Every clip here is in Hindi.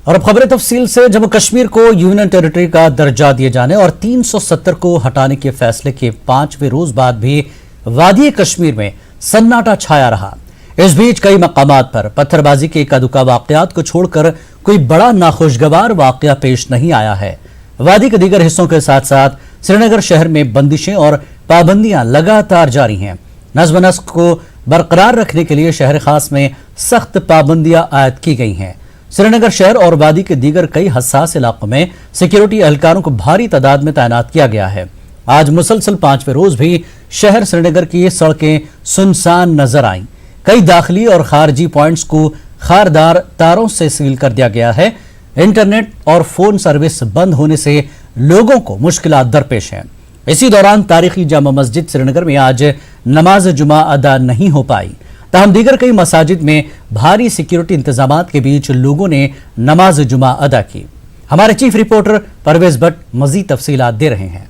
और अब खबरें तफसील से। जम्मू कश्मीर को यूनियन टेरिटरी का दर्जा दिए जाने और 370 को हटाने के फैसले के 5वें रोज बाद भी वादी कश्मीर में सन्नाटा छाया रहा। इस बीच कई मकामात पर पत्थरबाजी के इक्का-दुक्का वाकयात को छोड़कर कोई बड़ा नाखुशगवार वाकया पेश नहीं आया है। वादी के दीगर हिस्सों के साथ साथ श्रीनगर शहर में बंदिशें और पाबंदियां लगातार जारी हैं। नज़्म नस्क को बरकरार रखने के लिए शहर खास में सख्त पाबंदियां आयद की गई हैं। श्रीनगर शहर और वादी के दीगर कई हसास इलाकों में सिक्योरिटी एहलकारों को भारी तादाद में तैनात किया गया है। आज मुसलसल 5वें रोज भी शहर श्रीनगर की सड़कें सुनसान नजर आईं। कई दाखिली और खारजी पॉइंट्स को खारदार तारों से सील कर दिया गया है। इंटरनेट और फोन सर्विस बंद होने से लोगों को मुश्किलात दरपेश हैं। इसी दौरान तारीखी जामा मस्जिद श्रीनगर में आज नमाज जुमा अदा नहीं हो पाई। ताहम दीगर कई मसाजिद में भारी सिक्योरिटी इंतजामात के बीच लोगों ने नमाज जुमा अदा की। हमारे चीफ रिपोर्टर परवेज भट्ट मजीद तफसीलात दे रहे हैं।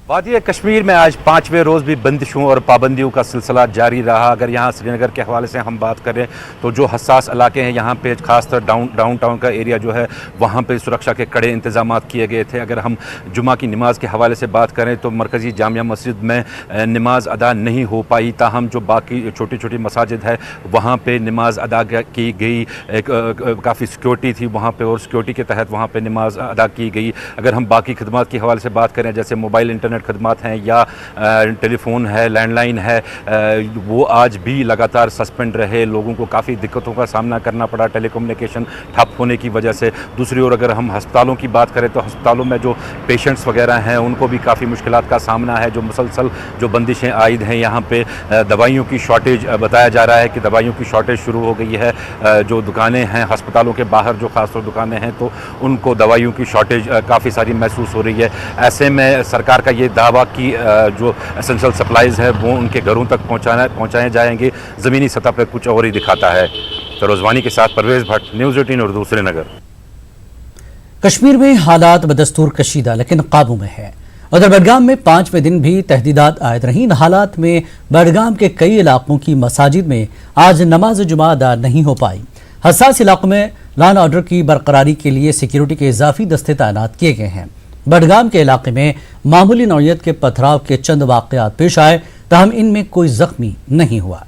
वादी कश्मीर में आज 5वें रोज़ भी बंदिशों और पाबंदियों का सिलसिला जारी रहा। अगर यहाँ श्रीनगर के हवाले से हम बात करें तो जो हसास इलाके हैं यहाँ पे खासतर डाउन टाउन का एरिया जो है वहाँ पे सुरक्षा के कड़े इंतजाम किए गए थे। अगर हम जुमा की नमाज के हवाले से बात करें तो मरकज़ी जामिया मस्जिद में नमाज अदा नहीं हो पाई। ताहम जो बाकी छोटी छोटी मसाजिद है वहाँ पर नमाज अदा की गई। काफ़ी सिक्योरिटी थी वहाँ पर और सिक्योरिटी के तहत वहाँ पर नमाज अदा की गई। अगर हम बाकी खदमात के हवाले से बात करें जैसे मोबाइल इंटरनेट खदमात हैं या टेलीफोन है, लैंडलाइन है, वो आज भी लगातार सस्पेंड रहे। लोगों को काफ़ी दिक्कतों का सामना करना पड़ा टेलीकम्युनिकेशन ठप होने की वजह से। दूसरी ओर अगर हम अस्पतालों की बात करें तो अस्पतालों में जो पेशेंट्स वगैरह हैं उनको भी काफ़ी मुश्किलात का सामना है। जो मुसलसल जो बंदिशें आयद हैं यहाँ पे दवाइयों की शॉर्टेज बताया जा रहा है कि दवाइयों की शॉर्टेज शुरू हो गई है। जो दुकानें हैं अस्पतालों के बाहर जो खासतौर दुकानें हैं तो उनको दवाइयों की शॉर्टेज काफ़ी सारी महसूस हो रही है। ऐसे में सरकार का ये दावा कि जो एसेंशियल सप्लाईज है वो उनके घरों तक पहुँचाए जाएंगे ज़मीनी सतह पर कुछ और ही दिखाता है। फिरोजवानी के साथ परवेज भट्ट, न्यूज़ 18 उर्दू, श्रीनगर। कश्मीर में हालात बदस्तूर कशीदा लेकिन काबू में है। उधर बडगाम में 5वें दिन भी तहदीदात आयद रही। इन हालात में बडगाम के कई इलाकों की मसाजिद में आज नमाज जुमा अदा नहीं हो पाई। हसास इलाकों में लॉ ऑर्डर की बरकरारी के लिए सिक्योरिटी के इजाफी दस्ते तैनात किए गए हैं। बडगाम के इलाके में मामूली नौयत के पथराव के चंद वाकयात पेश आए, ताहम इनमें कोई जख्मी नहीं हुआ।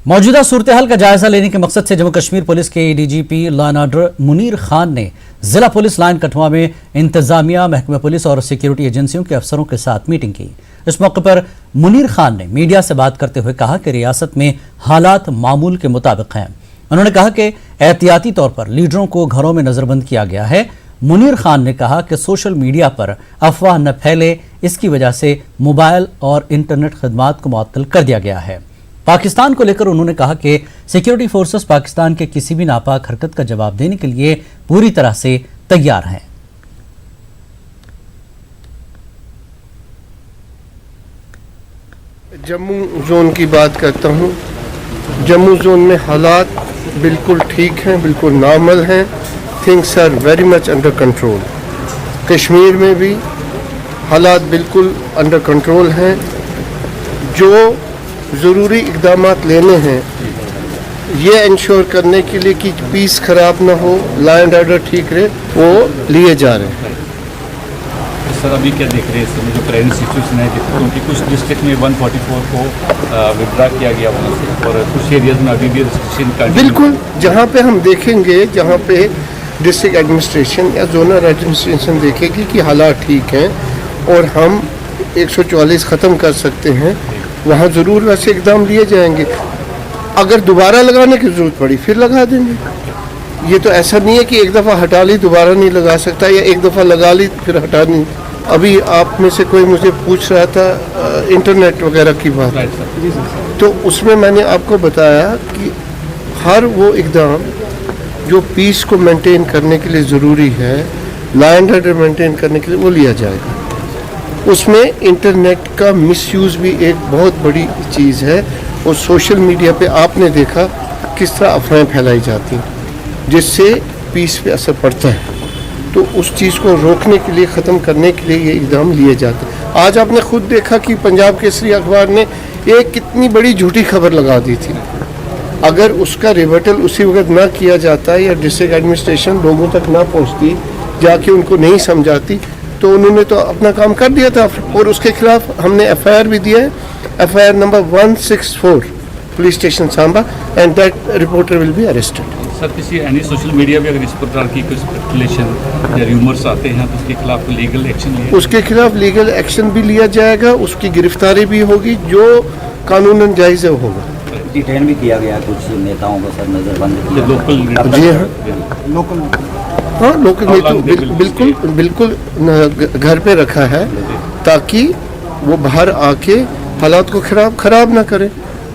मौजूदा सूरत हाल का जायजा लेने के मकसद से जम्मू कश्मीर पुलिस के DGP law and order Munir Khan ने जिला पुलिस लाइन कठुआ में इंतजामिया, महकमा पुलिस और सिक्योरिटी एजेंसियों के अफसरों के साथ मीटिंग की। इस मौके पर मुनीर खान ने मीडिया से बात करते हुए कहा कि रियासत में हालात मामूल के मुताबिक हैं। उन्होंने कहा कि एहतियाती तौर पर लीडरों को घरों में नजरबंद किया गया है। मुनीर खान ने कहा कि सोशल मीडिया पर अफवाह न फैले, इसकी वजह से मोबाइल और इंटरनेट खदमात को मुअत्तल कर दिया गया है। पाकिस्तान को लेकर उन्होंने कहा कि सिक्योरिटी फोर्सेस पाकिस्तान के किसी भी नापाक हरकत का जवाब देने के लिए पूरी तरह से तैयार हैं। जम्मू जोन की बात करता हूँ। जम्मू जोन में हालात बिल्कुल ठीक हैं, बिल्कुल नॉर्मल हैं। Things are very much under control. Kashmir में भी हालात बिल्कुल अंडर कंट्रोल हैं। जो ज़रूरी इक़दाम लेने हैं ये इंश्योर करने के लिए कि पीस ख़राब ना हो, लॉ एंड ऑर्डर ठीक रहे, वो लिए जा रहे हैं। सर अभी क्या देख रहे हैं इसमें जो करेंट सिचुएशन है, क्योंकि कुछ डिस्ट्रिक्ट में 144 को विड्रा किया गया वहाँ से और कुछ एरियाज में अभी भी रिस्ट्रिक्शन बिल्कुल जहाँ पे हम देखेंगे, जहाँ पे डिस्ट्रिक्ट एडमिनिस्ट्रेशन या जोनल एडमिनिस्ट्रेशन देखेगी कि हालात ठीक हैं और हम 144 ख़त्म कर सकते हैं, वहाँ ज़रूर वैसे इकदाम लिए जाएंगे। अगर दोबारा लगाने की ज़रूरत पड़ी फिर लगा देंगे। ये तो ऐसा नहीं है कि एक दफ़ा हटा ली दोबारा नहीं लगा सकता या एक दफ़ा लगा ली फिर हटा नहीं। अभी आप में से कोई मुझे पूछ रहा था इंटरनेट वगैरह की बात, तो उसमें मैंने आपको बताया कि हर वो इकदाम जो पीस को मेंटेन करने के लिए ज़रूरी है, लॉ एंड ऑर्डर मेंटेन करने के लिए, वो लिया जाएगा। उसमें इंटरनेट का मिसयूज़ भी एक बहुत बड़ी चीज़ है और सोशल मीडिया पे आपने देखा किस तरह अफवाहें फैलाई जाती हैं जिससे पीस पे असर पड़ता है। तो उस चीज़ को रोकने के लिए, ख़त्म करने के लिए ये इक़दाम लिए जाते हैं। आज आपने खुद देखा कि पंजाब केसरी अखबार ने ये कितनी बड़ी झूठी खबर लगा दी थी। अगर उसका रिवर्टल उसी वक्त ना किया जाता या डिस्ट्रिक्ट एडमिनिस्ट्रेशन लोगों तक ना पहुंचती, जाके उनको नहीं समझाती, तो उन्होंने तो अपना काम कर दिया था। और उसके खिलाफ हमने एफआईआर भी दिया है, FIR number 164 police station Samba, and that reporter will be arrested. Sir किसी एनी सोशल मीडिया पे अगर इस प्रकार की कुछ स्पेकुलेशन या र्यूमर्स आते हैं तो उसके खिलाफ लीगल एक्शन लिया, उसके खिलाफ लीगल एक्शन भी लिया जाएगा, उसकी गिरफ्तारी भी होगी, जो कानूनन जायज़ है वो होगा। डिटेन भी किया गया कुछ नेताओं को सर, नजरबंद लोकल जी हाँ लोकल नेता बिल्कुल घर पे रखा है ताकि वो बाहर आके हालात को खराब ना करे।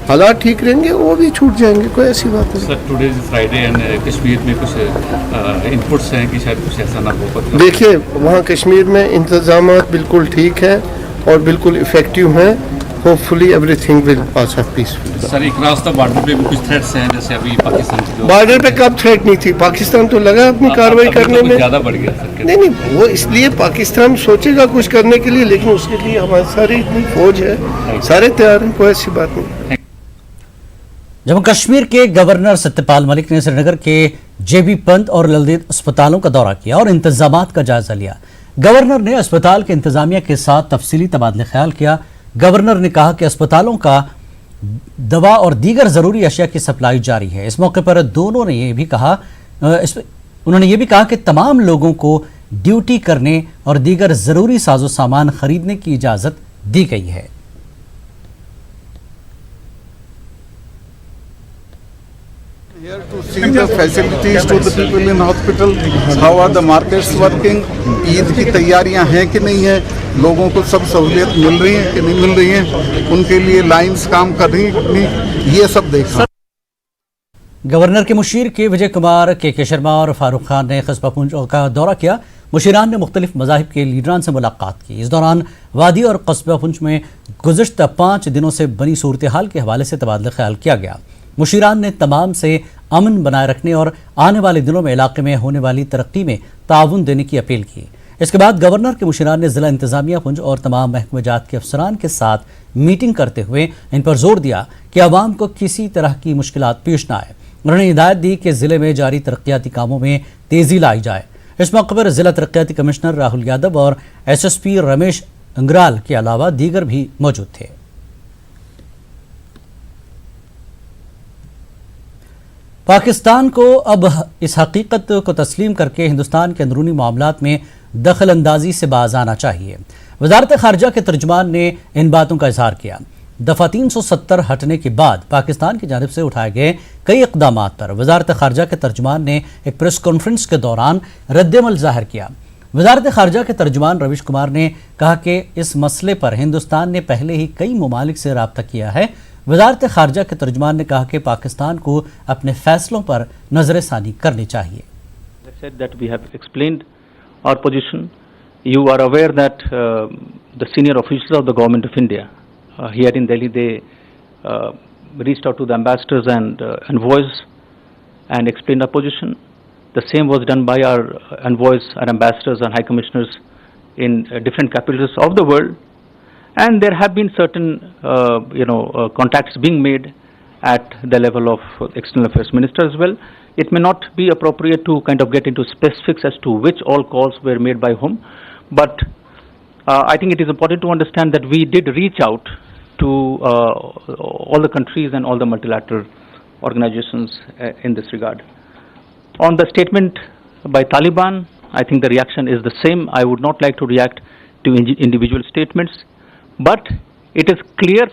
हालात ठीक रहेंगे वो भी छूट जाएंगे, कोई ऐसी बात नहीं। Sir today is Friday and Kashmir में कुछ इनपुट्स हैं कि शायद कुछ ऐसा ना हो। देखिए वहाँ कश्मीर में इंतजाम बिल्कुल ठीक हैं और बिल्कुल इफेक्टिव हैं। Hopefully everything will pass of peacefully. Sir एक रास्ता बॉर्डर पे भी कुछ थ्रेट्स हैं, जैसे अभी पाकिस्तान की बॉर्डर पे कब थ्रेट नहीं थी? पाकिस्तान तो लगा अपनी कार्रवाई करने में। ज़्यादा बढ़ गया सर। नहीं वो इसलिए पाकिस्तान सोचेगा कुछ करने के लिए, लेकिन उसके लिए हमारी सारी इतनी फौज है, सारे तैयार हैं, कोई ऐसी बात नहीं। जम्मू कश्मीर के गवर्नर सत्यपाल मलिक ने श्रीनगर के जेबी पंत और ललदीद अस्पतालों का दौरा किया और इंतजामात का जायजा लिया। गवर्नर ने अस्पताल के इंतजामिया के साथ तफसीली तबादले ख्याल किया। गवर्नर ने कहा कि अस्पतालों का दवा और दीगर जरूरी अशिया की सप्लाई जारी है। इस मौके पर दोनों ने यह भी कहा उन्होंने ये भी कहा कि तमाम लोगों को ड्यूटी करने और दीगर जरूरी साजो सामान खरीदने की इजाजत दी गई है। Here to see the facilities to the people in hospital, how are the markets working, Eid की तैयारियां हैं कि नहीं है, लोगों को सब सहूलियत मिल रही है कि नहीं मिल रही है, उनके लिए लाइंस काम कर रही हैं कि नहीं, ये सब देखना। गवर्नर के मुशीर के विजय कुमार के शर्मा और फारूक खान ने कस्बा पुंछ का दौरा किया। मुशीरान ने मुख्तलिफ मज़ाहिब के लीडरान से मुलाकात की। इस दौरान वादी और कस्बा पुंछ में गुज़श्ता 5 दिनों से बनी सूरत हाल के हवाले से तबादला ख्याल किया गया। मुशीरान ने तमाम से अमन बनाए रखने और आने वाले दिनों में इलाके में होने वाली तरक्की में ताउन देने की अपील की। इसके बाद गवर्नर के मुशीरान ने ज़िला इंतज़ामिया पुंछ और तमाम महकमे जात के अफसरान के साथ मीटिंग करते हुए इन पर जोर दिया कि आवाम को किसी तरह की मुश्किलात पेश न आए। उन्होंने हिदायत दी कि ज़िले में जारी तरक्याती कामों में तेज़ी लाई जाए। इस मौके पर ज़िला तरक्याती कमिश्नर राहुल यादव और SSP रमेश अंग्राल के अलावा दीगर भी मौजूद थे। पाकिस्तान को अब इस हकीकत को तस्लीम करके हिंदुस्तान के अंदरूनी मामलात में दखल अंदाजी से बाज आना चाहिए। वजारत खारजा के तर्जुमान ने इन बातों का इजहार किया। दफ़ा 370 हटने के बाद पाकिस्तान की जानिब से उठाए गए कई इक़दामात पर वजारत खारजा के तर्जुमान ने एक प्रेस कॉन्फ्रेंस के दौरान रद्दमल जाहिर किया। वजारत खारजा के तर्जुमान रवीश कुमार ने कहा कि इस मसले पर हिंदुस्तान ने पहले ही कई ममालिक से रब्ता किया है। वजारत खारजा के तर्जुमान ने कहा कि पाकिस्तान को अपने फैसलों पर नजरसानी करनी चाहिए। Our position. You are aware that the senior officials of the government of India here in Delhi, they reached out to the ambassadors and envoys and explained our position. The same was done by our envoys, our ambassadors and high commissioners in different capitals of the world. And there have been certain contacts being made at the level of external affairs minister as well. It may not be appropriate to kind of get into specifics as to which all calls were made by whom, but I think it is important to understand that we did reach out to all the countries and all the multilateral organizations in this regard. On the statement by Taliban, I think the reaction is the same. I would not like to react to individual statements, but it is clear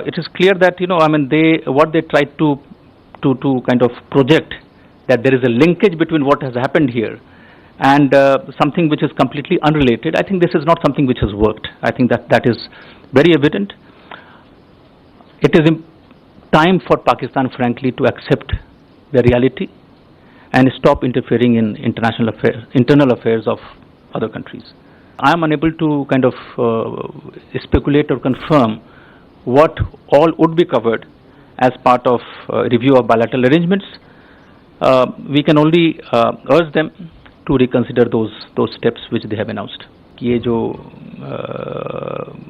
it is clear that what they tried to kind of project, that there is a linkage between what has happened here and something which is completely unrelated. I think this is not something which has worked. I think that is very evident. It is time for Pakistan, frankly, to accept the reality and stop interfering in internal affairs of other countries. I am unable to kind of speculate or confirm what all would be covered as part of review of bilateral arrangements. We can only urge them to reconsider those steps which they have announced. ये जो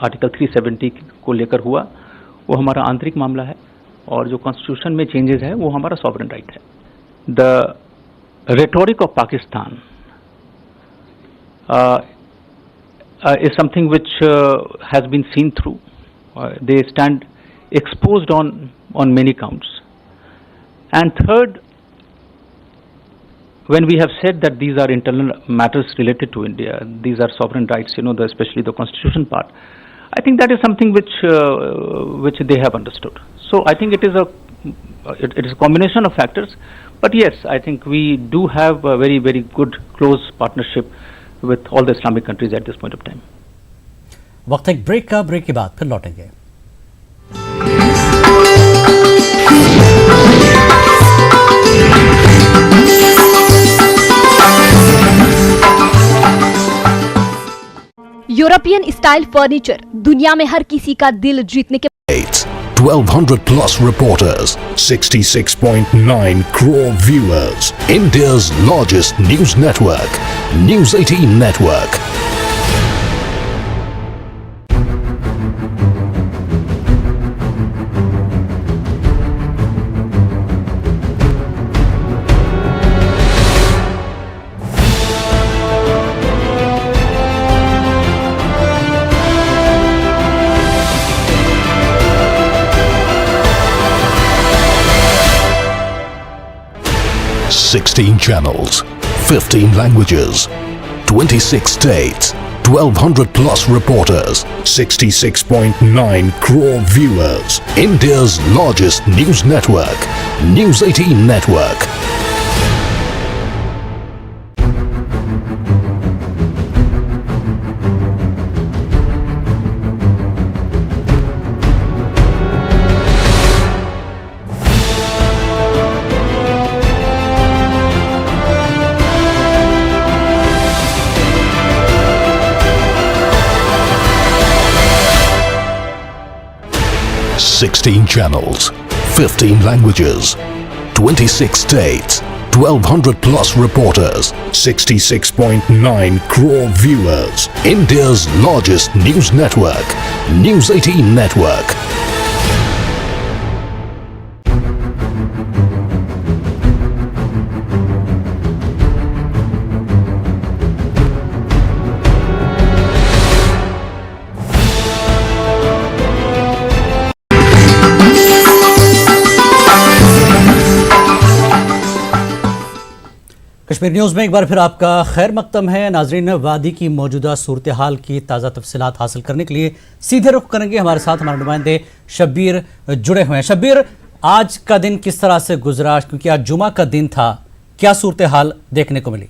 आर्टिकल 370 को लेकर हुआ वो हमारा आंतरिक मामला है, और जो कॉन्स्टिट्यूशन में चेंजेस है वो हमारा सॉवरेन राइट है. The rhetoric of Pakistan is something which has been seen through. They stand exposed on many counts. And third, when we have said that these are internal matters related to India, these are sovereign rights, especially the constitution part, I think that is something which they have understood. So I think it is a combination of factors. But yes, I think we do have a very, very good close partnership with all the Islamic countries at this point of time. वक्त एक ब्रेक का, ब्रेक के बाद फिर लौटेंगे. यूरोपियन स्टाइल फर्नीचर दुनिया में हर किसी का दिल जीतने के 1200 plus reporters, 66.9 crore viewers, India's largest news network, News 18 Network. Sixteen channels, 15 languages, 26 states, 1200 plus reporters, 66.9 crore viewers, India's largest news network, News 18 Network. Sixteen channels, 15 languages, 26 states, 1200 plus reporters, 66.9 crore viewers, India's largest news network, News 18 Network. Kashmir news में एक बार फिर आपका खैर मकदम है. नाजरीन, वादी की मौजूदा सूरत हाल की ताज़ा तफसीलात हासिल करने के लिए सीधे रुख करेंगे. हमारे साथ हमारे नुमाइंदे शब्बीर जुड़े हुए हैं. शब्बीर, आज का दिन किस तरह से गुजरा, क्योंकि आज जुमा का दिन था, क्या सूरत हाल देखने को मिली?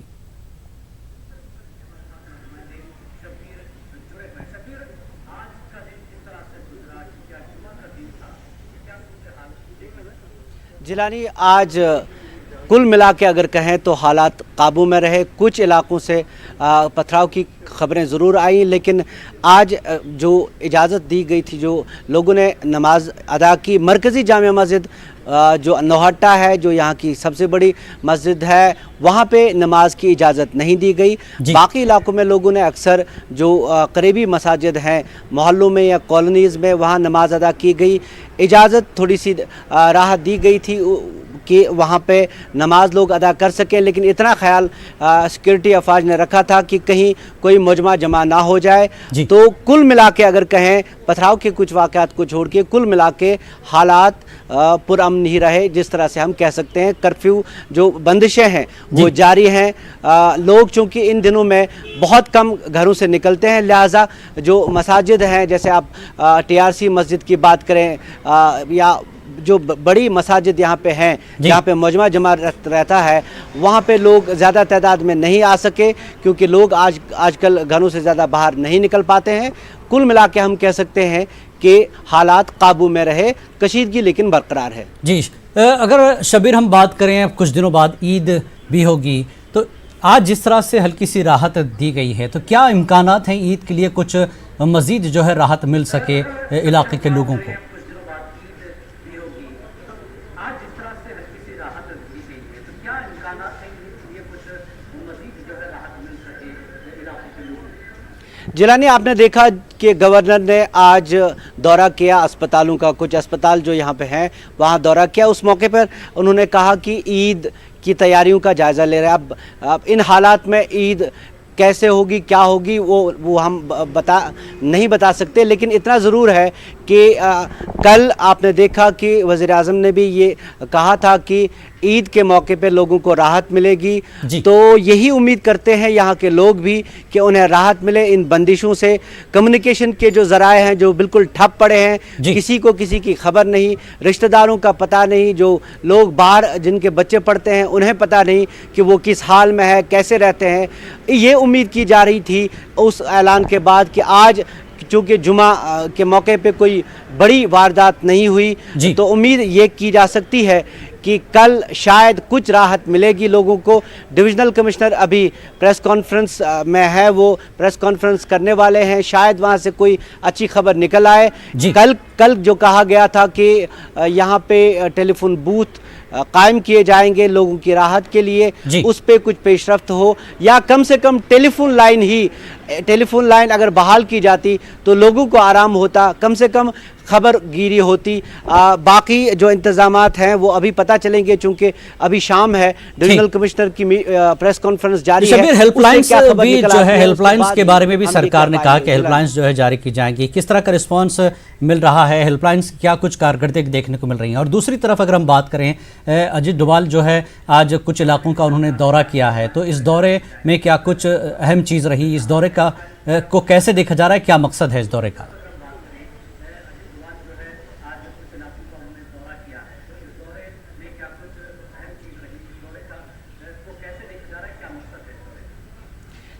जिलानी, आज कुल मिला के अगर कहें तो हालात काबू में रहे. कुछ इलाकों से पथराव की खबरें ज़रूर आई, लेकिन आज जो इजाज़त दी गई थी, जो लोगों ने नमाज अदा की, मरकज़ी जामिया मस्जिद जो नौहट्टा है, जो यहाँ की सबसे बड़ी मस्जिद है, वहाँ पे नमाज की इजाज़त नहीं दी गई. बाकी इलाकों में लोगों ने अक्सर जो करीबी मसाजिद हैं मोहल्लों में या कॉलोनीज़ में, वहाँ नमाज अदा की गई. इजाज़त थोड़ी सी राहत दी गई थी कि वहाँ पे नमाज लोग अदा कर सकें, लेकिन इतना ख्याल सिक्योरिटी अफवाज ने रखा था कि कहीं कोई मुजमा जमा ना हो जाए. तो कुल मिला के अगर कहें, पथराव के कुछ वाक़यात को छोड़ के कुल मिला के हालात पुरअमन ही रहे. जिस तरह से हम कह सकते हैं, कर्फ्यू जो बंदिशें हैं वो जारी हैं. लोग चूँकि इन दिनों में बहुत कम घरों से निकलते हैं, लिहाजा जो मसाजिद हैं, जैसे आप TRC मस्जिद की बात करें या जो बड़ी मसाजिद यहाँ पे हैं, जहाँ पे मजमा जमा रहता है, वहाँ पे लोग ज़्यादा तादाद में नहीं आ सके, क्योंकि लोग आजकल घरों से ज़्यादा बाहर नहीं निकल पाते हैं. कुल मिला के हम कह सकते हैं कि हालात काबू में रहे, कशीदगी लेकिन बरकरार है. जी, अगर शब्बीर हम बात करें, कुछ दिनों बाद ईद भी होगी, तो आज जिस तरह से हल्की सी राहत दी गई है, तो क्या इम्कानात हैं ईद के लिए कुछ मज़ीद जो है राहत मिल सके इलाके के लोगों को? जिलानी, आपने देखा कि गवर्नर ने आज दौरा किया अस्पतालों का, कुछ अस्पताल जो यहाँ पे हैं वहाँ दौरा किया। उस मौके पर उन्होंने कहा कि ईद की तैयारियों का जायज़ा ले रहे हैं। अब इन हालात में ईद कैसे होगी, क्या होगी, वो हम नहीं बता सकते, लेकिन इतना ज़रूर है कि कल आपने देखा कि वज़ीर आज़म ने भी ये कहा था कि ईद के मौके पे लोगों को राहत मिलेगी। तो यही उम्मीद करते हैं यहाँ के लोग भी कि उन्हें राहत मिले इन बंदिशों से। कम्युनिकेशन के जो ज़राए हैं जो बिल्कुल ठप पड़े हैं, किसी को किसी की खबर नहीं, रिश्तेदारों का पता नहीं, जो लोग बाहर जिनके बच्चे पढ़ते हैं उन्हें पता नहीं कि वो किस हाल में है, कैसे रहते हैं। ये उम्मीद की जा रही थी उस ऐलान के बाद कि आज चूँकि जुमा के मौके पे कोई बड़ी वारदात नहीं हुई, तो उम्मीद ये की जा सकती है कि कल शायद कुछ राहत मिलेगी लोगों को। डिविजनल कमिश्नर अभी प्रेस कॉन्फ्रेंस में है, वो प्रेस कॉन्फ्रेंस करने वाले हैं, शायद वहाँ से कोई अच्छी खबर निकल आए। कल जो कहा गया था कि यहाँ पे टेलीफोन बूथ कायम किए जाएंगे लोगों की राहत के लिए, उस पे कुछ पेशरफ्त हो, या कम से कम टेलीफोन लाइन अगर बहाल की जाती तो लोगों को आराम होता, कम से कम खबर गिरी होती। बाकी जो इंतजामात हैं वो अभी पता चलेंगे, चूंकि अभी शाम है। डिविजनल कमिश्नर की प्रेस कॉन्फ्रेंस जारी है। हेल्पलाइंस भी जो है, हेल्पलाइंस के बारे में भी सरकार ने कहा कि हेल्पलाइंस जो है जारी की जाएंगी। किस तरह का रिस्पांस मिल रहा है, हेल्पलाइंस क्या कुछ कारकर्दगी देखने को मिल रही है? और दूसरी तरफ अगर हम बात करें, अजीत डोभाल जो है आज कुछ इलाकों का उन्होंने दौरा किया है, तो इस दौरे में क्या कुछ अहम चीज़ रही, इस दौरे का को कैसे देखा जा रहा है, क्या मकसद है इस दौरे का?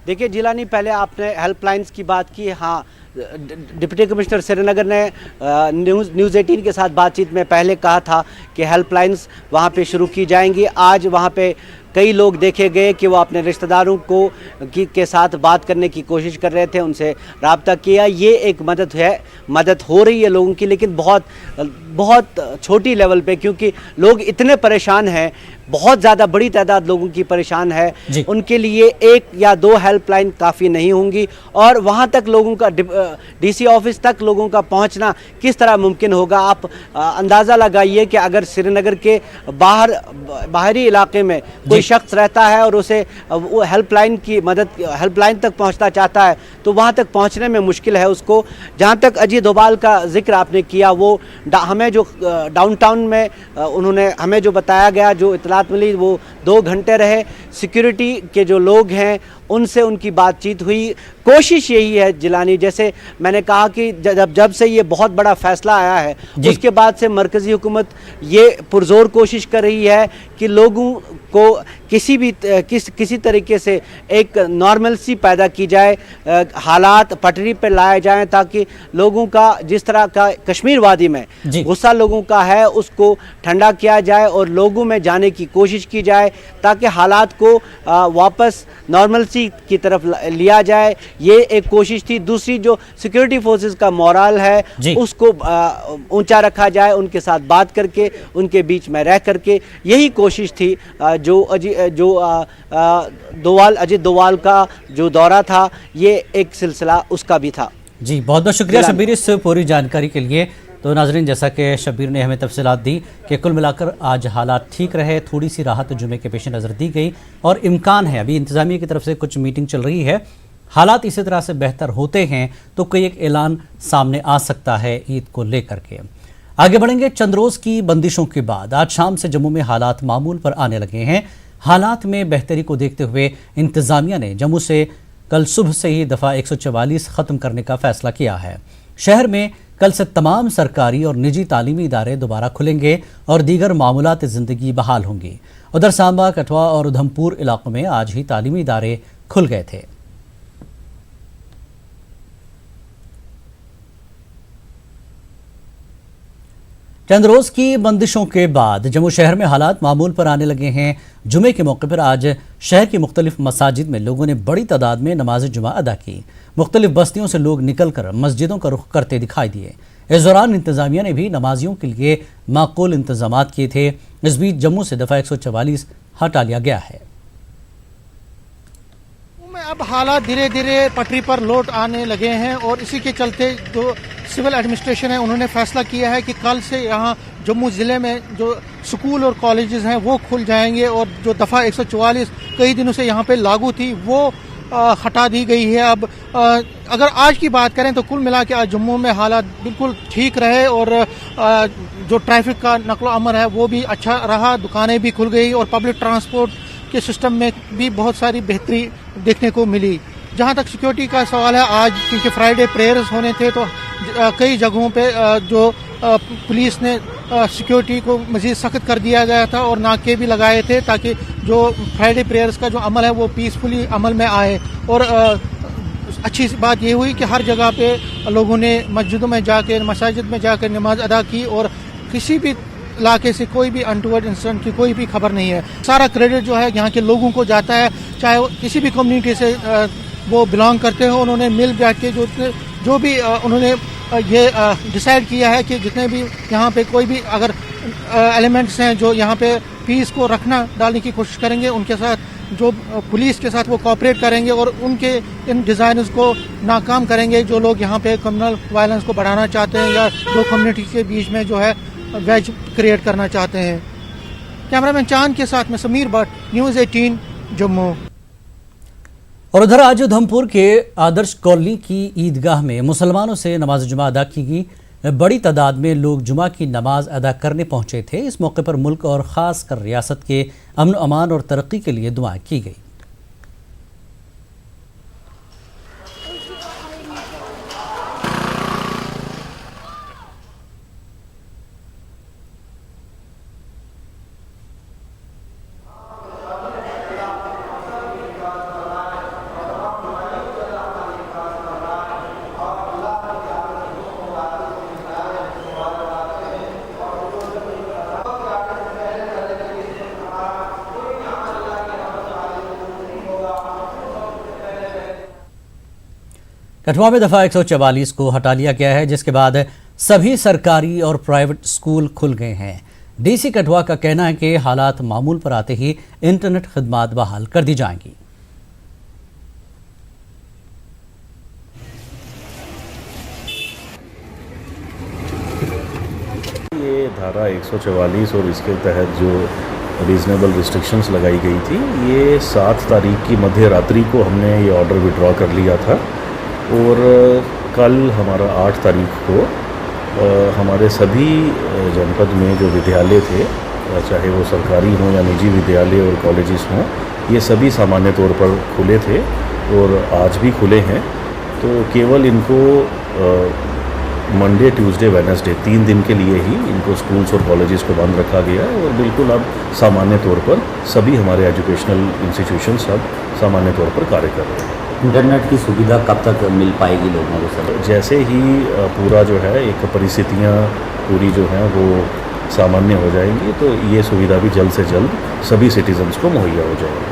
देखिए जिलानी, पहले आपने हेल्पलाइंस की बात की। हाँ, डिप्टी कमिश्नर श्रीनगर ने न्यूज़ 18 के साथ बातचीत में पहले कहा था कि हेल्पलाइंस वहाँ पे शुरू की जाएंगी। आज वहाँ पे कई लोग देखे गए कि वो अपने रिश्तेदारों के साथ बात करने की कोशिश कर रहे थे, उनसे रब्ता किया। ये एक मदद हो रही है लोगों की, लेकिन बहुत छोटी लेवल पे, क्योंकि लोग इतने परेशान हैं, बहुत ज़्यादा बड़ी तादाद लोगों की परेशान है। उनके लिए 1 या 2 हेल्पलाइन काफ़ी नहीं होंगी, और वहाँ तक लोगों का डीसी ऑफिस तक लोगों का पहुँचना किस तरह मुमकिन होगा? आप अंदाज़ा लगाइए कि अगर श्रीनगर के बाहरी इलाके में कोई शख्स रहता है और उसे वो हेल्पलाइन तक पहुँचना चाहता है, तो वहाँ तक पहुँचने में मुश्किल है उसको। जहाँ तक अजीत डोभाल का जिक्र आपने किया, वो हमें जो डाउनटाउन में उन्होंने हमें जो बताया गया, जो इतलात मिली, वो 2 घंटे रहे। सिक्योरिटी के जो लोग हैं उनसे उनकी बातचीत हुई। कोशिश यही है जिलानी, जैसे मैंने कहा कि जब से ये बहुत बड़ा फैसला आया है, उसके बाद से मरकज़ी हुकूमत ये पुरजोर कोशिश कर रही है कि लोगों को किसी तरीके से एक नॉर्मलसी पैदा की जाए, हालात पटरी पर लाए जाएं, ताकि लोगों का जिस तरह का कश्मीर वादी में गुस्सा लोगों का है उसको ठंडा किया जाए और लोगों में जाने की कोशिश की जाए, ताकि हालात को वापस नॉर्मलसी की तरफ लिया जाए। ये एक कोशिश थी। दूसरी, जो सिक्योरिटी फोर्सेस का मोरल है उसको ऊंचा रखा जाए, उनके साथ बात करके, उनके बीच में रह करके। यही कोशिश थी जो अजीत डोभाल का जो दौरा था, ये एक सिलसिला उसका भी था। जी, बहुत बहुत शुक्रिया शब्बीर इस पूरी जानकारी के लिए। तो नाजरीन, जैसा कि शब्बीर ने हमें तफसीलात दी कि कुल मिलाकर आज हालात ठीक रहे, थोड़ी सी राहत जुमे के पेश नज़र दी गई, और इम्कान है, अभी इंतज़ामिया की तरफ से कुछ मीटिंग चल रही है, हालात इसी तरह से बेहतर होते हैं तो कोई एक ऐलान सामने आ सकता है ईद को लेकर के। आगे बढ़ेंगे। चंद रोज़ की बंदिशों के बाद आज शाम से जम्मू में हालात मामूल पर आने लगे हैं। हालात में बेहतरी को देखते हुए इंतज़ामिया ने जम्मू से कल सुबह से ही दफ़ा 144 ख़त्म करने का फ़ैसला किया है। शहर में कल से तमाम सरकारी और निजी तालीमी इदारे दोबारा खुलेंगे और दीगर मामूलात ज़िंदगी बहाल होंगी। उधर सांबा, कठुआ और उधमपुर इलाकों में आज ही तालीमी इदारे खुल गए थे। चंद रोज़ की बंदिशों के बाद जम्मू शहर में हालात मामूल पर आने लगे हैं। जुमे के मौके पर आज शहर की मुख्तलिफ मसाजिद में लोगों ने बड़ी तादाद में नमाज जुमा अदा की। मुख्तलिफ बस्तियों से लोग निकलकर मस्जिदों का रुख करते दिखाई दिए। इस दौरान इंतज़ामिया ने भी नमाजियों के लिए माकूल इंतजामात किए थे। इस बीच जम्मू से दफ़ा 144 हटा लिया गया है। अब हालात धीरे धीरे पटरी पर लौट आने लगे हैं और इसी के चलते जो सिविल एडमिनिस्ट्रेशन है उन्होंने फैसला किया है कि कल से यहाँ जम्मू ज़िले में जो स्कूल और कॉलेजेस हैं वो खुल जाएंगे और जो दफ़ा 144 कई दिनों से यहाँ पे लागू थी वो हटा दी गई है। अब अगर आज की बात करें तो कुल मिला के आज जम्मू में हालात बिल्कुल ठीक रहे और जो ट्रैफिक का नकलो अमल है वो भी अच्छा रहा, दुकानें भी खुल गई और पब्लिक ट्रांसपोर्ट के सिस्टम में भी बहुत सारी बेहतरी देखने को मिली। जहाँ तक सिक्योरिटी का सवाल है, आज क्योंकि फ्राइडे प्रेयर्स होने थे तो कई जगहों पे जो पुलिस ने सिक्योरिटी को मज़ीद सख्त कर दिया गया था और नाके भी लगाए थे ताकि जो फ्राइडे प्रेयर्स का जो अमल है वो पीसफुली अमल में आए। और अच्छी बात ये हुई कि हर जगह पे लोगों ने मस्जिदों में जाकर, मसाजिद में जाकर नमाज अदा की और किसी भी इलाके से कोई भी अनटूवर्ड इंसिडेंट की कोई भी खबर नहीं है। सारा क्रेडिट जो है यहाँ के लोगों को जाता है, चाहे वो किसी भी कम्युनिटी से वो बिलोंग करते हो। उन्होंने मिल बैठ के जो भी उन्होंने ये डिसाइड किया है कि जितने भी यहाँ पे कोई भी अगर एलिमेंट्स हैं जो यहाँ पे पीस को डालने की कोशिश करेंगे, उनके साथ जो पुलिस के साथ वो कोऑपरेट करेंगे और उनके इन डिज़ाइनर्स को नाकाम करेंगे जो लोग यहाँ पे कम्युनल वायलेंस को बढ़ाना चाहते हैं या दो कम्युनिटी के बीच में जो है वेज क्रिएट करना चाहते हैं। कैमरामैन चांद के साथ में समीर भट्ट, न्यूज़ 18 जम्मू। और उधर आज उधमपुर के आदर्श कॉलोनी की ईदगाह में मुसलमानों से नमाज जुमा अदा की गई। बड़ी तादाद में लोग जुमा की नमाज अदा करने पहुंचे थे। इस मौके पर मुल्क और ख़ास कर रियासत के अमन अमान और तरक्की के लिए दुआ की गई। कठुआ में दफ़ा 144 को हटा लिया गया है, जिसके बाद सभी सरकारी और प्राइवेट स्कूल खुल गए हैं। डीसी कठुआ का कहना है कि हालात मामूल पर आते ही इंटरनेट खदमात बहाल कर दी जाएंगी। ये धारा 144 और इसके तहत जो रीज़नेबल रिस्ट्रिक्शंस लगाई गई थी, ये 7 तारीख की मध्य रात्रि को हमने ये ऑर्डर विड्रॉ कर लिया था और कल हमारा 8 तारीख को हमारे सभी जनपद में जो विद्यालय थे, चाहे वो सरकारी हों या निजी विद्यालय और कॉलेजेस हों, ये सभी सामान्य तौर पर खुले थे और आज भी खुले हैं। तो केवल इनको मंडे, ट्यूसडे, वेडनेसडे 3 दिन के लिए ही इनको स्कूल्स और कॉलेजेस को बंद रखा गया है और बिल्कुल अब सामान्य तौर पर सभी हमारे एजुकेशनल इंस्टीट्यूशंस अब सामान्य तौर पर कार्य कर रहे हैं। इंटरनेट की सुविधा कब तक मिल पाएगी लोगों को सर? जैसे ही पूरा जो है एक परिस्थितियाँ पूरी जो हैं वो सामान्य हो जाएंगी तो ये सुविधा भी जल्द से जल्द सभी सिटीजन्स को मुहैया हो जाएगी।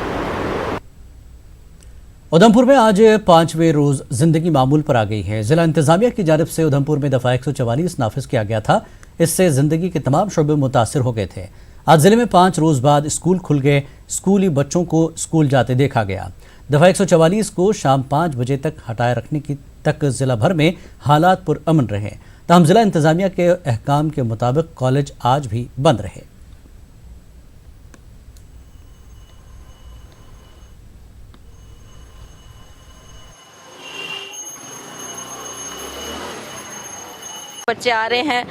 उधमपुर में आज 5वें रोज जिंदगी मामूल पर आ गई है। जिला इंतजामिया की जानिब से उधमपुर में दफ़ा 144 नाफिज किया गया था। इससे जिंदगी के तमाम शोबे मुतासिर हो गए थे। आज जिले में 5 रोज बाद स्कूल खुल गए। स्कूली बच्चों को स्कूल जाते देखा गया। दफ़ा 144 को शाम 5 बजे तक हटाए रखने की तक जिला भर में हालात पुरअमन रहे। तमाम जिला इंतजामिया के अहकाम के मुताबिक कॉलेज आज भी बंद रहे। बच्चे आ रहे हैं,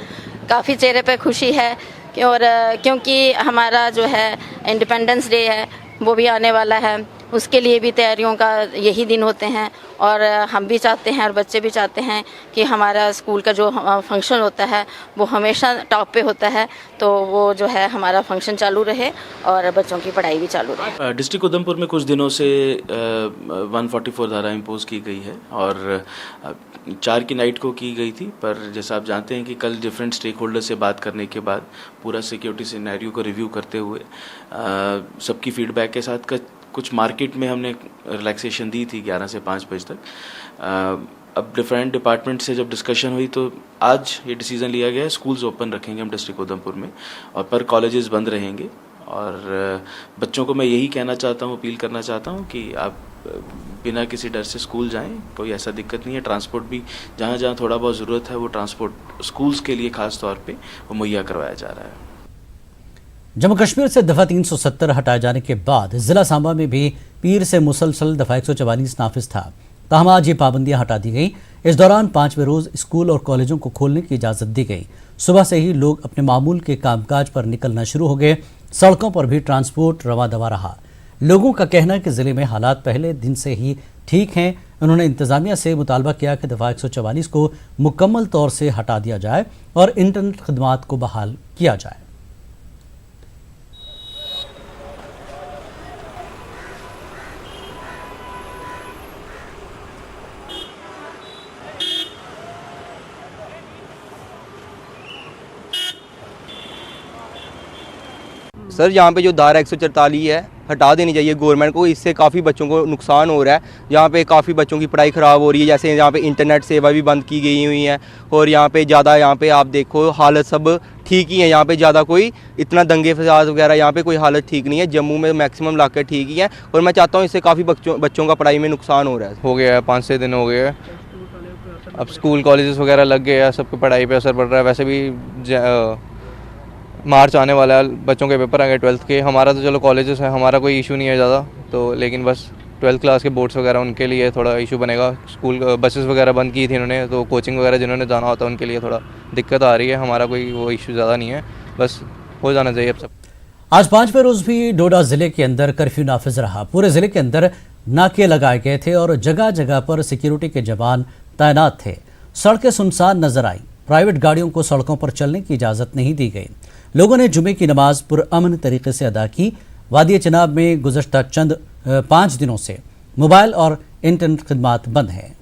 काफ़ी चेहरे पे खुशी है और क्योंकि हमारा जो है इंडिपेंडेंस डे है वो भी आने वाला है, उसके लिए भी तैयारियों का यही दिन होते हैं और हम भी चाहते हैं और बच्चे भी चाहते हैं कि हमारा स्कूल का जो फंक्शन होता है वो हमेशा टॉप पे होता है, तो वो जो है हमारा फंक्शन चालू रहे और बच्चों की पढ़ाई भी चालू रहे। डिस्ट्रिक्ट उधमपुर में कुछ दिनों से 144 धारा इम्पोज की गई है और 4 की नाइट को की गई थी, पर जैसा आप जानते हैं कि कल डिफरेंट स्टेक होल्डर से बात करने के बाद पूरा सिक्योरिटी सिनेरियो को रिव्यू करते हुए सबकी फीडबैक के साथ कुछ मार्केट में हमने रिलैक्सेशन दी थी 11 से 5 बजे तक। अब डिफरेंट डिपार्टमेंट से जब डिस्कशन हुई तो आज ये डिसीज़न लिया गया है स्कूल्स ओपन रखेंगे हम डिस्ट्रिक्ट उधमपुर में और पर कॉलेजेस बंद रहेंगे। और बच्चों को मैं यही कहना चाहता हूँ, अपील करना चाहता हूँ कि आप बिना किसी डर से स्कूल जाएं, कोई ऐसा दिक्कत नहीं है। ट्रांसपोर्ट भी जहाँ जहाँ थोड़ा बहुत ज़रूरत है वो ट्रांसपोर्ट स्कूल्स के लिए ख़ास तौर पे वो मुहैया करवाया जा रहा है। जम्मू कश्मीर से दफ़ा 370 हटाए जाने के बाद जिला सांबा में भी पीर से मुसलसल दफ़ा 144 नाफिज था, ताहम आज ये पाबंदियां हटा दी गई। इस दौरान 5वें रोज़ स्कूल और कॉलेजों को खोलने की इजाज़त दी गई। सुबह से ही लोग अपने मामूल के कामकाज पर निकलना शुरू हो गए। सड़कों पर भी ट्रांसपोर्ट रवा दवा रहा। लोगों का कहना है कि ज़िले में हालात पहले दिन से ही ठीक हैं। उन्होंने इंतज़ामिया से मुतालबा किया कि दफ़ा 144 को मुकम्मल तौर से हटा दिया जाए और इंटरनेट खदमात को बहाल किया जाए। सर यहाँ पे जो धारा 144 है हटा देनी चाहिए गवर्नमेंट को। इससे काफ़ी बच्चों को नुकसान हो रहा है। यहाँ पे काफ़ी बच्चों की पढ़ाई ख़राब हो रही है। जैसे यहाँ पे इंटरनेट सेवा भी बंद की गई हुई है और यहाँ पे ज़्यादा यहाँ पे आप देखो हालत सब ठीक ही है। यहाँ पे ज़्यादा कोई इतना दंगे फसाद वगैरह यहाँ पे कोई हालत ठीक नहीं है। जम्मू में मैक्सिमम इलाके ठीक ही है और मैं चाहता हूँ इससे काफ़ी बच्चों का पढ़ाई में नुकसान हो रहा है। हो गया है 5-6 दिन हो गए हैं। अब स्कूल कॉलेजेस वगैरह लग गए हैं, सबकी पढ़ाई पे असर पड़ रहा है। वैसे भी मार्च आने वाला है, बच्चों के पेपर आएंगे 12th के। हमारा तो चलो कॉलेजेस है, हमारा कोई इशू नहीं है ज़्यादा तो, लेकिन बस 12th क्लास के बोर्ड्स वगैरह उनके लिए थोड़ा इशू बनेगा। स्कूल बसेस वगैरह बंद की थी इन्होंने, तो कोचिंग वगैरह जिन्होंने जाना होता है उनके लिए थोड़ा दिक्कत आ रही है। हमारा कोई वो इशू ज़्यादा नहीं है, बस हो जाना चाहिए अब सब। आज 5वें रोज़ भी डोडा ज़िले के अंदर कर्फ्यू नाफिज रहा। पूरे ज़िले के अंदर नाके लगाए गए थे और जगह जगह पर सिक्योरिटी के जवान तैनात थे। सड़कें सुनसान नजर आई। प्राइवेट गाड़ियों को सड़कों पर चलने की इजाज़त नहीं दी गई। लोगों ने जुमे की नमाज पुरअमन तरीके से अदा की। वादी चिनाब में गुज़श्ता 5 दिनों से मोबाइल और इंटरनेट खदमात बंद हैं।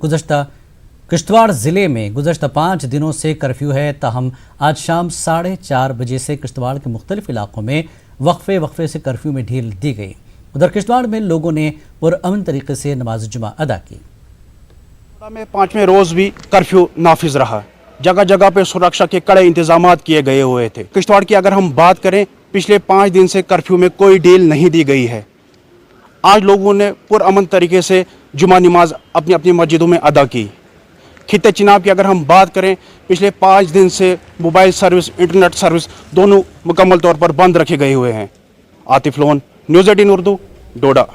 किश्तवाड़ ज़िले में गुज़श्ता 5 दिनों से कर्फ्यू है, ताहम आज शाम 4:30 बजे से किश्तवाड़ के मुख्तलिफ इलाकों में वक्फे से कर्फ्यू में ढील दी गई। उधर किश्तवाड़ में लोगों ने पुरअमन तरीके से नमाज जुमा अदा की। में 5वें रोज़ भी कर्फ्यू नाफिज रहा। जगह जगह पे सुरक्षा के कड़े इंतजाम किए गए हुए थे। किश्तवाड़ की अगर हम बात करें, पिछले 5 दिन से कर्फ्यू में कोई ढील नहीं दी गई है। आज लोगों ने पुरअमन तरीके से जुमा नमाज अपनी अपनी मस्जिदों में अदा की। खित्ते चिनाब की अगर हम बात करें, पिछले 5 दिन से मोबाइल सर्विस, इंटरनेट सर्विस दोनों मुकम्मल तौर पर बंद रखे गए हुए हैं। आतिफ लोन, न्यूज़ 18 उर्दू, डोडा।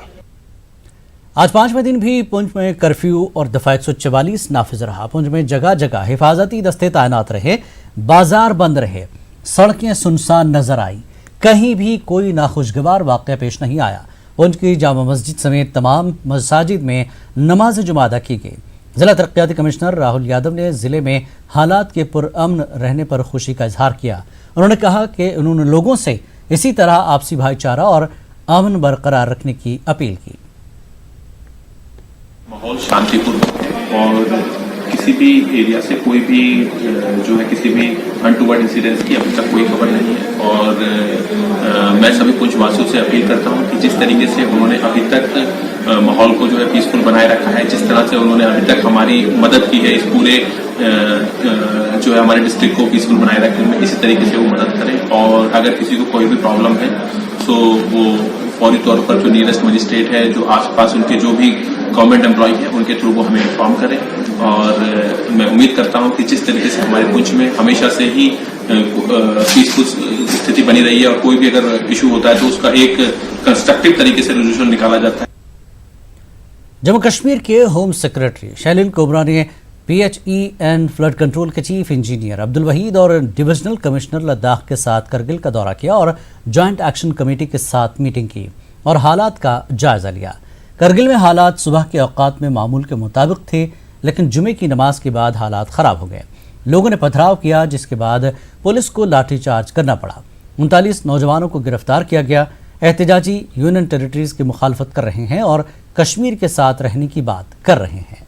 आज 5वें दिन भी पुंछ में कर्फ्यू और दफ़ा 144 नाफिज रहा। पुंछ में जगह जगह हिफाजती दस्ते तैनात रहे। बाजार बंद रहे। सड़कें सुनसान नजर आई। कहीं भी कोई नाखुशगवार वाक़या पेश नहीं आया। पुंछ की जामा मस्जिद समेत तमाम मसाजिद में नमाज जुमा अदा की गई। जिला तरक्याती कमिश्नर राहुल यादव ने ज़िले में हालात के पुरअमन रहने पर खुशी का इजहार किया। उन्होंने कहा कि उन्होंने लोगों से इसी तरह आपसी भाईचारा और अमन बरकरार रखने की अपील की। माहौल शांतिपूर्ण है और किसी भी एरिया से कोई भी जो है किसी भी अनटूवर्ड इंसिडेंट्स की अभी तक कोई खबर नहीं है। और मैं सभी पुंछवासियों से अपील करता हूं कि जिस तरीके से उन्होंने अभी तक माहौल को जो है पीसफुल बनाए रखा है, जिस तरह से उन्होंने अभी तक हमारी मदद की है इस पूरे जो है हमारे डिस्ट्रिक्ट को पीसफुल बनाए रखने में, इसी तरीके से वो मदद करें। और अगर किसी को कोई भी प्रॉब्लम है तो वो फौरी तौर पर जो नियरेस्ट मजिस्ट्रेट है, जो आसपास उनके जो भी गवर्नमेंट एम्प्लॉय हैं, उनके थ्रू वो हमें इन्फॉर्म करें। और मैं उम्मीद करता हूं कि जिस तरीके से हमारे पुंछ में हमेशा से ही पीसफुल स्थिति बनी रही है और कोई भी अगर इशू होता है तो उसका एक कंस्ट्रक्टिव तरीके से रेजोल्यूशन निकाला जाता है। जम्मू कश्मीर के होम सेक्रेटरी शैलिन कोबरा ने PHE एंड फ्लड कंट्रोल के चीफ इंजीनियर अब्दुल वहीद और डिविजनल कमिश्नर लद्दाख के साथ करगिल का दौरा किया और जॉइंट एक्शन कमेटी के साथ मीटिंग की और हालात का जायजा लिया। करगिल में हालात सुबह के औकात में मामूल के मुताबिक थे, लेकिन जुमे की नमाज के बाद हालात ख़राब हो गए। लोगों ने पथराव किया, जिसके बाद पुलिस को लाठीचार्ज करना पड़ा। 39 नौजवानों को गिरफ्तार किया गया। एहतजाजी यूनियन टेरिटरीज की मुखालफत कर रहे हैं और कश्मीर के साथ रहने की बात कर रहे हैं।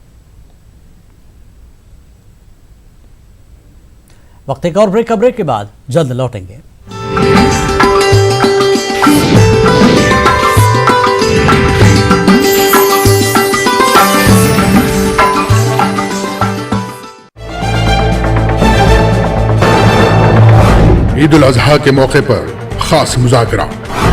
वक्त एक और ब्रेक के बाद जल्द लौटेंगे। ईद उल अजहा के मौके पर खास मुज़ाकरा।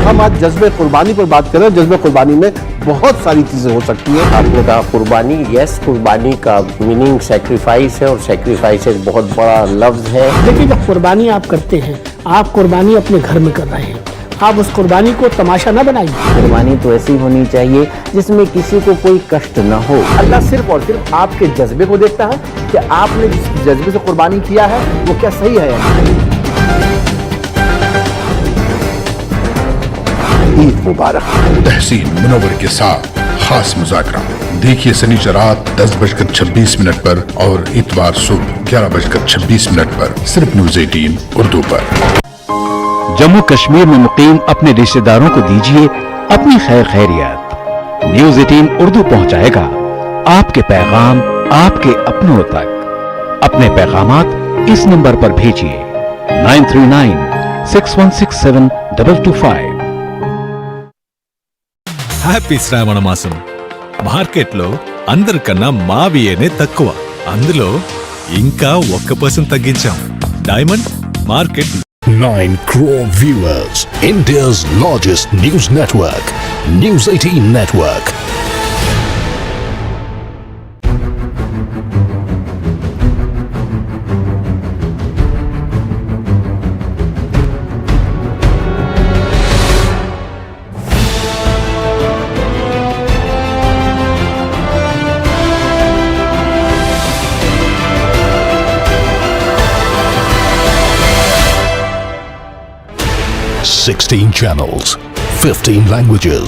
हम आज जज्बे कुर्बानी पर बात करें। जज्बे कुर्बानी में बहुत सारी चीजें हो सकती हैं। आपने कहा कुर्बानी, यस, कुर्बानी का मीनिंग सेक्रीफाइस है और सेक्रीफाइस एक बहुत बड़ा लफ्ज है। देखिए, जब कुर्बानी आप करते हैं, आप कुर्बानी अपने घर में कर रहे हैं, आप उस कुर्बानी को तमाशा न बनाइए। कुर्बानी तो ऐसी होनी चाहिए जिसमें किसी को कोई कष्ट न हो। अल्लाह सिर्फ और सिर्फ आपके जज्बे को देखता है कि आपने जिस जज्बे से कुर्बानी किया है वो क्या सही है या नहीं। ईद मुबारक। तहसीन मुनव्वर के साथ खास मुज़ाकरा देखिए शनिवार रात 10:26 पर और इतवार सुबह 11:26 पर सिर्फ न्यूज़ 18 उर्दू पर। जम्मू कश्मीर में मुकीम अपने रिश्तेदारों को दीजिए अपनी खैर खैरियत। न्यूज़ 18 उर्दू पहुंचाएगा आपके पैगाम आपके अपनों तक। अपने पैगामात इस नंबर पर भेजिए 9396167225। హ్యాపీ శ్రావణ మాసం. మార్కెట్లో అందరికన్నా మా విఏనే తక్కువ. అందులో ఇంకా 1% తగ్గించాం. Diamond market 9 crore viewers. India's largest news network. News 18 Network. Sixteen channels, 15 languages,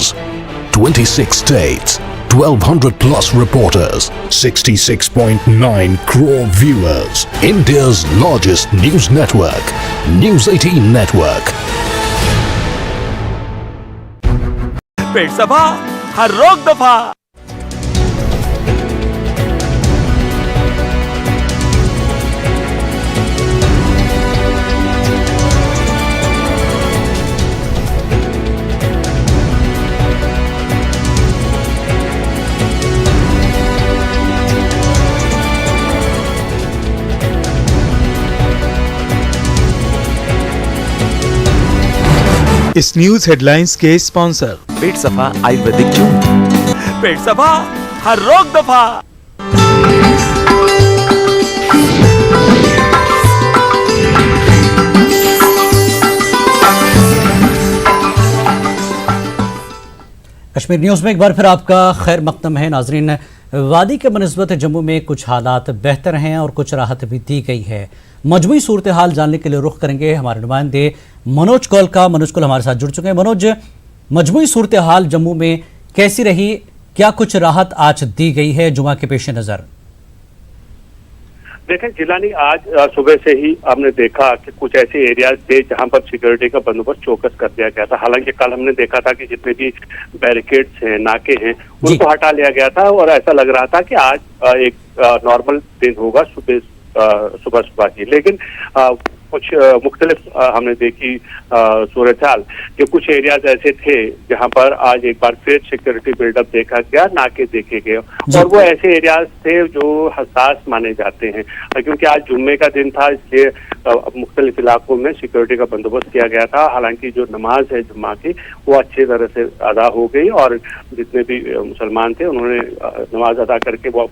26 states, 1200 plus reporters, 66.9 crore viewers. India's largest news network, News 18 Network. पेट सफा हर रोग दफा। इस न्यूज हेडलाइंस के स्पॉन्सर पेट सफा आयुर्वेदिक जून। पेट सफा हर रोग दफा। कश्मीर न्यूज़ में एक बार फिर आपका खैर मकदम है नाजरीन। वादी के बनस्बत जम्मू में कुछ हालात बेहतर हैं और कुछ राहत भी दी गई है। मजमूई सूरत हाल जानने के लिए रुख करेंगे हमारे नुमाइंदे मनोज कौल का। मनोज कौल हमारे साथ जुड़ चुके हैं। मनोज, मजमूई सूरत हाल जम्मू में कैसी रही, क्या कुछ राहत आज दी गई है जुमा के पेश नज़र? देखें जिलानी, आज सुबह से ही हमने देखा कि कुछ ऐसे एरियाज थे जहां पर सिक्योरिटी का बंदोबस्त चौकस कर दिया गया था। हालांकि कल हमने देखा था कि जितने भी बैरिकेड्स हैं, नाके हैं, उनको हटा लिया गया था और ऐसा लग रहा था कि आज एक नॉर्मल दिन होगा सुबह की। लेकिन कुछ मुख्तलिफ हमने देखी सूरत हाल कि कुछ एरियाज ऐसे थे जहां पर आज एक बार फिर सिक्योरिटी बिल्डअप देखा गया, नाके देखे गए और वो ऐसे एरियाज थे जो हसास माने जाते हैं क्योंकि आज जुम्मे का दिन था, इसलिए मुख्तलिफ इलाकों में सिक्योरिटी का बंदोबस्त किया गया था। हालांकि जो नमाज है जुम्मा की वो अच्छी तरह से अदा हो गई और जितने भी मुसलमान थे उन्होंने नमाज अदा करके वो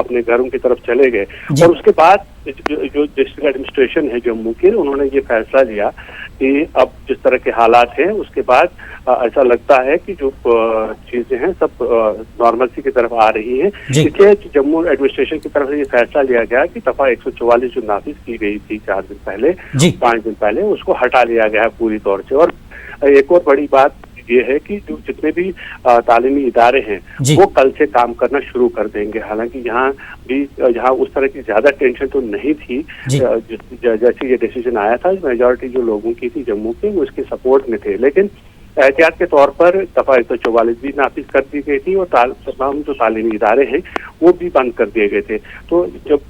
अपने घरों की तरफ चले गए। और उसके बाद जो डिस्ट्रिक्ट एडमिनिस्ट्रेशन है जम्मू की, उन्होंने ये फैसला लिया कि अब जिस तरह के हालात हैं उसके बाद ऐसा लगता है कि जो चीजें हैं सब नॉर्मलसी की तरफ आ रही हैं। इसलिए जम्मू एडमिनिस्ट्रेशन की तरफ से ये फैसला लिया गया कि दफा 144 जो नाफिज की गई थी 5 दिन पहले उसको हटा लिया गया है पूरी तौर से। और एक और बड़ी बात ये है कि जो जितने भी तालीमी इदारे हैं वो कल से काम करना शुरू कर देंगे। हालांकि यहाँ उस तरह की ज्यादा टेंशन तो नहीं थी जैसे ये डिसीजन आया था। मेजॉरिटी जो लोगों की थी जम्मू के वो इसके सपोर्ट में थे, लेकिन एहतियात के तौर पर दफा 144 भी नाफिज कर दी गई थी और तमाम जो तालीमी इदारे हैं वो भी बंद कर दिए गए थे। तो जब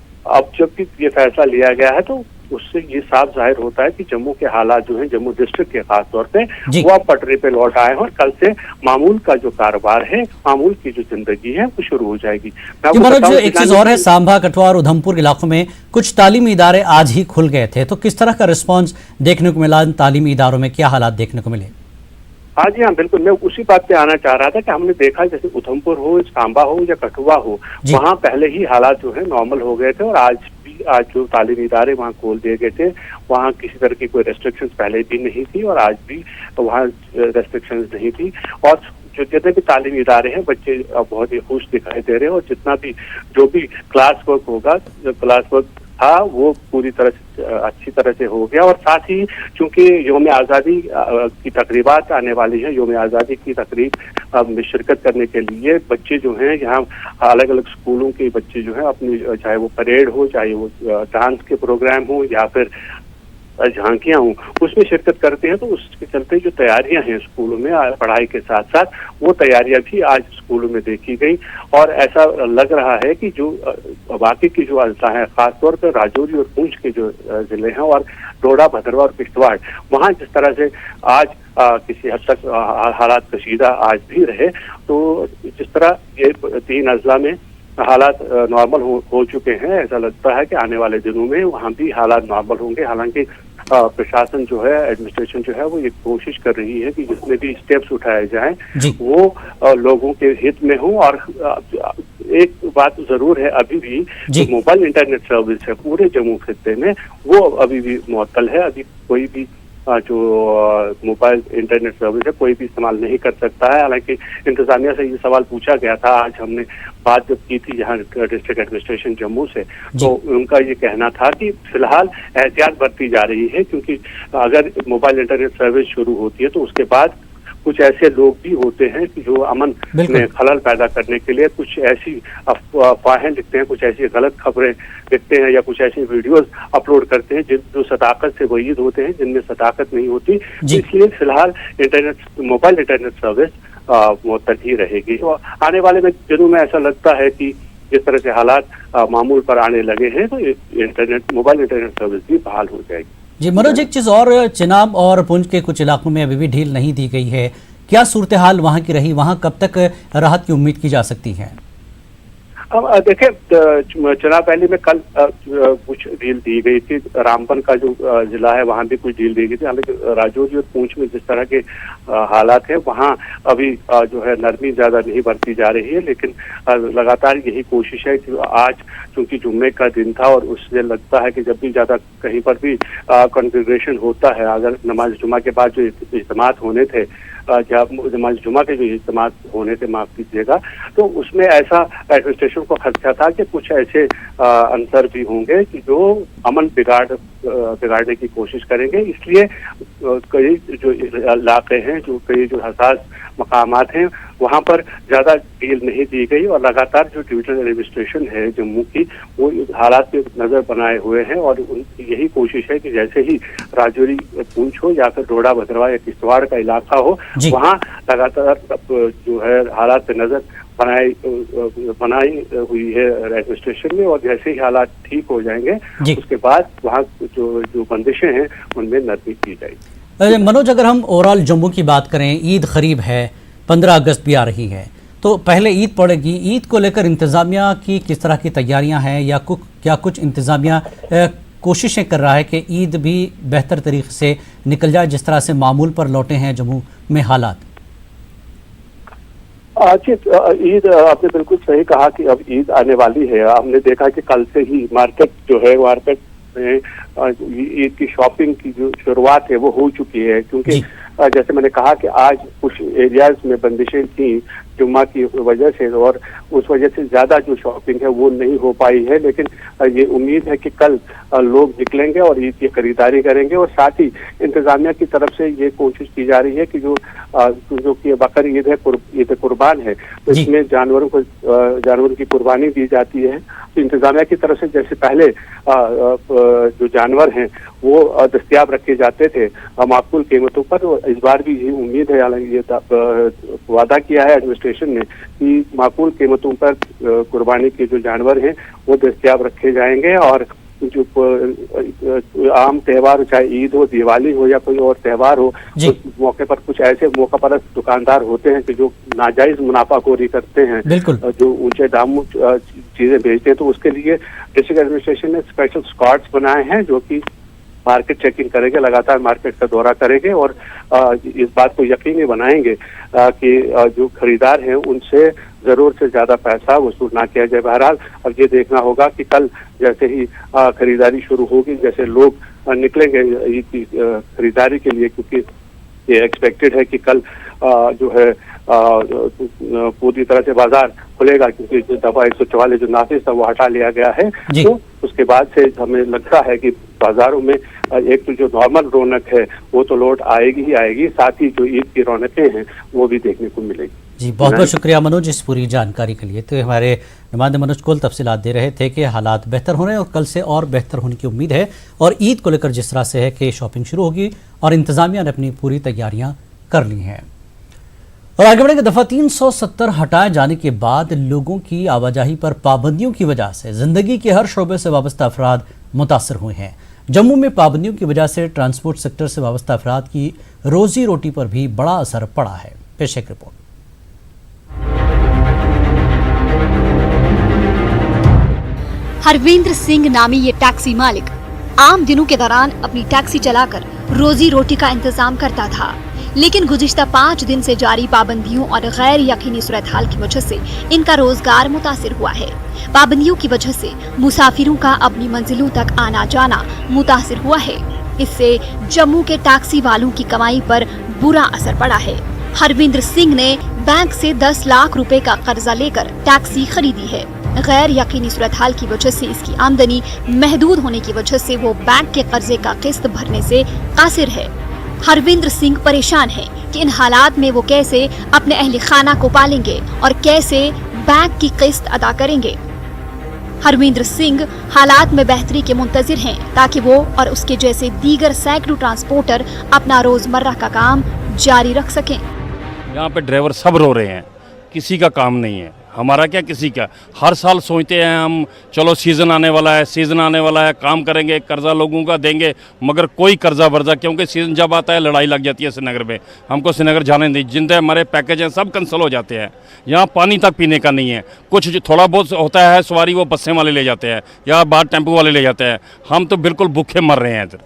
भी ये फैसला लिया गया है तो उससे ये साफ जाहिर होता है कि जम्मू के हालात जो हैं, जम्मू डिस्ट्रिक्ट के खास तौर पे, वो अब पटरी पे लौट आए हैं और कल से मामूल का जो कारोबार है, मामूल की जो जिंदगी है वो शुरू हो जाएगी। मनोज, एक चीज और है, सांबा, कठुआ और उधमपुर इलाकों में कुछ तालीमी इदारे आज ही खुल गए थे, तो किस तरह का रिस्पॉन्स देखने को मिला? तालीमी इदारों में क्या हालात देखने को मिले? हाँ जी, हाँ बिल्कुल, मैं उसी बात पे आना चाह रहा था कि हमने देखा जैसे उधमपुर हो, सांबा हो या कठुआ हो, वहाँ पहले ही हालात जो है नॉर्मल हो गए थे और आज जो तालीमी इदारे वहाँ खोल दिए गए थे, वहाँ किसी तरह की कोई रेस्ट्रिक्शंस पहले भी नहीं थी और आज भी वहाँ रेस्ट्रिक्शंस नहीं थी। और जो जितने भी तालीमी इदारे हैं, बच्चे बहुत ही खुश दिखाई दे रहे हैं और जितना भी जो भी क्लास वर्क होगा, जो क्लास वर्क था वो पूरी तरह से अच्छी तरह से हो गया। और साथ ही चूंकि योम आज़ादी की तकरीबात आने वाली है, योम आज़ादी की तकरीब में शिरकत करने के लिए बच्चे जो हैं यहाँ अलग अलग स्कूलों के बच्चे जो हैं अपनी, चाहे वो परेड हो, चाहे वो डांस के प्रोग्राम हो या फिर झांकियां हों, उसमें शिरकत करते हैं। तो उसके चलते जो तैयारियां हैं स्कूलों में पढ़ाई के साथ साथ, वो तैयारियां भी आज स्कूलों में देखी गई और ऐसा लग रहा है कि जो बाकी की जो अजला है, खासतौर पर राजौरी और पुंछ के जो जिले हैं और डोडा, भद्रवाह और किश्तवाड़, वहाँ जिस तरह से आज किसी हद तक हालात कशीदा आज भी रहे, तो जिस तरह ये 3 अजला में हालात नॉर्मल हो चुके हैं, ऐसा लगता है कि आने वाले दिनों में वहाँ भी हालात नॉर्मल होंगे। हालांकि प्रशासन जो है, एडमिनिस्ट्रेशन जो है, वो ये कोशिश कर रही है कि जितने भी स्टेप्स उठाए जाएं वो लोगों के हित में हो। और एक बात जरूर है, अभी भी जो मोबाइल इंटरनेट सर्विस है पूरे जम्मू खित्ते में, वो अभी भी मुअत्तल है। अभी कोई भी जो मोबाइल इंटरनेट सर्विस है कोई भी इस्तेमाल नहीं कर सकता है। हालांकि इंतजामिया से ये सवाल पूछा गया था, आज हमने बात जब की थी यहाँ डिस्ट्रिक्ट एडमिनिस्ट्रेशन जम्मू से, तो उनका ये कहना था कि फिलहाल एहतियात बरती जा रही है, क्योंकि अगर मोबाइल इंटरनेट सर्विस शुरू होती है तो उसके बाद कुछ ऐसे लोग भी होते हैं कि जो अमन में खलल पैदा करने के लिए कुछ ऐसी अफवाहें लिखते हैं, कुछ ऐसी गलत खबरें लिखते हैं या कुछ ऐसी वीडियोस अपलोड करते हैं जो सदाकत से वईद होते हैं, जिनमें सदाकत नहीं होती। इसलिए फिलहाल मोबाइल इंटरनेट सर्विस मुअत्तल ही रहेगी। तो आने वाले दिनों में ऐसा लगता है कि जिस तरह से हालात मामूल पर आने लगे हैं, तो मोबाइल इंटरनेट सर्विस भी बहाल हो जाएगी। जी मनोज, एक चीज और, चिनाब और पुंछ के कुछ इलाकों में अभी भी ढील नहीं दी गई है, क्या सूरत हाल वहाँ की रही? वहाँ कब तक राहत की उम्मीद की जा सकती है? अब देखें, चुनाव वैली में कल कुछ ढील दी गई थी, रामबन का जो जिला है वहाँ भी कुछ ढील दी गई थी। हालांकि राजौरी और पुंछ में जिस तरह के हालात हैं, वहाँ अभी जो है नरमी ज्यादा नहीं बरती जा रही है, लेकिन लगातार यही कोशिश है कि आज चूंकि जुम्मे का दिन था और उससे लगता है कि जब भी ज्यादा कहीं पर भी कॉन्फ़िगरेशन होता है, अगर नमाज जुमा के बाद जो इज्तिमात होने थे, नमाज जुमा के जो इज्तिमात होने थे, माफ कीजिएगा, तो उसमें ऐसा एडमिनिस्ट्रेशन को खदशा था कि कुछ ऐसे अंसर भी होंगे कि जो अमन बिगाड़ने की कोशिश करेंगे। इसलिए कई जो इलाके हैं, कई जो हसास मकामात हैं, वहाँ पर ज्यादा ढील नहीं दी गई और लगातार जो डिविजनल एडमिनिस्ट्रेशन है जम्मू की, वो हालात पे नजर बनाए हुए हैं और यही कोशिश है कि जैसे ही राजौरी, पुंछ हो या फिर डोडा, भद्रवाह या किश्तवाड़ का इलाका हो, वहाँ लगातार जो है हालात पे नजर बनाई हुई है एडमिनिस्ट्रेशन में, और जैसे ही हालात ठीक हो जाएंगे उसके बाद वहाँ जो बंदिशें हैं उनमें नरमी की जाएगी। मनोज, अगर हम ओवरऑल जम्मू की बात करें, ईद करीब है, 15 अगस्त भी आ रही है, तो पहले ईद पड़ेगी, ईद को लेकर इंतजामिया की किस तरह की तैयारियां हैं या क्या कुछ इंतजामिया कोशिशें कर रहा है कि ईद भी बेहतर तरीके से निकल जाए, जिस तरह से मामूल पर लौटे हैं जम्मू में हालात? ईद आपने बिल्कुल सही कहा कि अब ईद आने वाली है। हमने देखा कि कल से ही मार्केट में ईद की शॉपिंग की जो शुरुआत है वो हो चुकी है, क्योंकि जैसे मैंने कहा कि आज कुछ एरियाज में बंदिशें थी जुम्मा की वजह से, और उस वजह से ज्यादा जो शॉपिंग है वो नहीं हो पाई है। लेकिन ये उम्मीद है कि कल लोग निकलेंगे और ईद की खरीदारी करेंगे, और साथ ही इंतजामिया की तरफ से ये कोशिश की जा रही है कि जो कि बकर ईद है, ईद कुर्बान है, तो इसमें जानवरों की कुर्बानी दी जाती है। तो इंतजामिया की तरफ से जैसे पहले जो जानवर हैं वो दस्तयाब रखे जाते थे माकूल कीमतों पर, तो इस बार भी यही उम्मीद है, हालांकि ये वादा किया है एडमिनिस्ट्रेशन ने कि माकूल कीमतों पर कुर्बानी के जो जानवर हैं वो दस्तयाब रखे जाएंगे, और जो आम त्योहार हो, चाहे ईद हो, दिवाली हो या कोई और त्योहार हो, उस मौके पर कुछ ऐसे मौका परस्त दुकानदार होते हैं कि जो नाजायज मुनाफाखोरी करते हैं, जो ऊंचे दामों चीजें बेचते हैं। तो उसके लिए डिस्ट्रिक्ट एडमिनिस्ट्रेशन ने स्पेशल स्क्वाड्स बनाए हैं जो कि मार्केट चेकिंग करेंगे, लगातार मार्केट का दौरा करेंगे और इस बात को यकीनी बनाएंगे कि जो खरीदार हैं उनसे जरूर से ज्यादा पैसा वसूल ना किया जाए। बहरहाल अब ये देखना होगा कि कल जैसे ही खरीदारी शुरू होगी, जैसे लोग निकलेंगे ईद की खरीदारी के लिए, क्योंकि ये एक्सपेक्टेड है कि कल जो है पूरी तरह से बाजार खुलेगा, क्योंकि जो दफा 144 जो नाफिज था वो हटा लिया गया है। तो उसके बाद से हमें लगता है कि बाजारों में एक तो जो नॉर्मल रौनक है वो तो लौट आएगी ही आएगी, साथ ही जो ईद की रौनकें हैं वो भी देखने को मिलेगी। जी, बहुत बहुत शुक्रिया मनोज इस पूरी जानकारी के लिए। तो हमारे नुमाइंदे मनोज कुल तफसीलात दे रहे थे कि हालात बेहतर होने और कल से और बेहतर होने की उम्मीद है, और ईद को लेकर जिस तरह से है कि शॉपिंग शुरू होगी और इंतजामिया ने अपनी पूरी तैयारियां कर ली हैं। और आगे बढ़ेंगे। दफा 370 हटाए जाने के बाद लोगों की आवाजाही पर पाबंदियों की वजह से जिंदगी के हर शोबे से वाबस्ता अफराद मुतासर हुए हैं। जम्मू में पाबंदियों की वजह से ट्रांसपोर्ट सेक्टर से वाबस्ता अफराद की रोजी रोटी पर भी बड़ा असर पड़ा है। पेश एक रिपोर्ट। हरविंद्र सिंह नामी ये टैक्सी मालिक आम दिनों के दौरान अपनी टैक्सी चलाकर रोजी रोटी का इंतजाम करता था, लेकिन गुज़िश्ता 5 दिन से जारी पाबंदियों और गैर यकीनी सूरत हाल की वजह से इनका रोजगार मुतासिर हुआ है। पाबंदियों की वजह से मुसाफिरों का अपनी मंजिलों तक आना जाना मुतासिर हुआ है। इससे जम्मू के टैक्सी वालों की कमाई पर बुरा असर पड़ा है। हरविंद्र सिंह ने बैंक से 10 लाख रुपए का कर्जा लेकर टैक्सी खरीदी है। गैर यकीनी सूरत हाल की वजह से इसकी आमदनी महदूद होने की वजह से वो बैंक के कर्जे का किस्त भरने से कासिर है। हरविंद्र सिंह परेशान है कि इन हालात में वो कैसे अपने अहले खाना को पालेंगे और कैसे बैंक की किस्त अदा करेंगे। हरविंद्र सिंह हालात में बेहतरी के मुंतजिर हैं ताकि वो और उसके जैसे दीगर सैकड़ों ट्रांसपोर्टर अपना रोजमर्रा का काम जारी रख सकें। यहाँ पे ड्राइवर सब रो रहे हैं, किसी का काम नहीं है, हमारा क्या किसी का। हर साल सोचते हैं हम चलो सीज़न आने वाला है, सीज़न आने वाला है, काम करेंगे, कर्जा लोगों का देंगे, मगर कोई कर्जा वर्जा, क्योंकि सीज़न जब आता है लड़ाई लग जाती है श्रीनगर में। हमको श्रीनगर जाने नहीं, जितने हमारे पैकेज हैं सब कैंसिल हो जाते हैं। यहाँ पानी तक पीने का नहीं है, कुछ जो थोड़ा बहुत होता है सवारी वो बसें वाले ले जाते हैं या बाहर टेम्पो वाले ले जाते हैं। हम तो बिल्कुल भूखे मर रहे हैं इधर।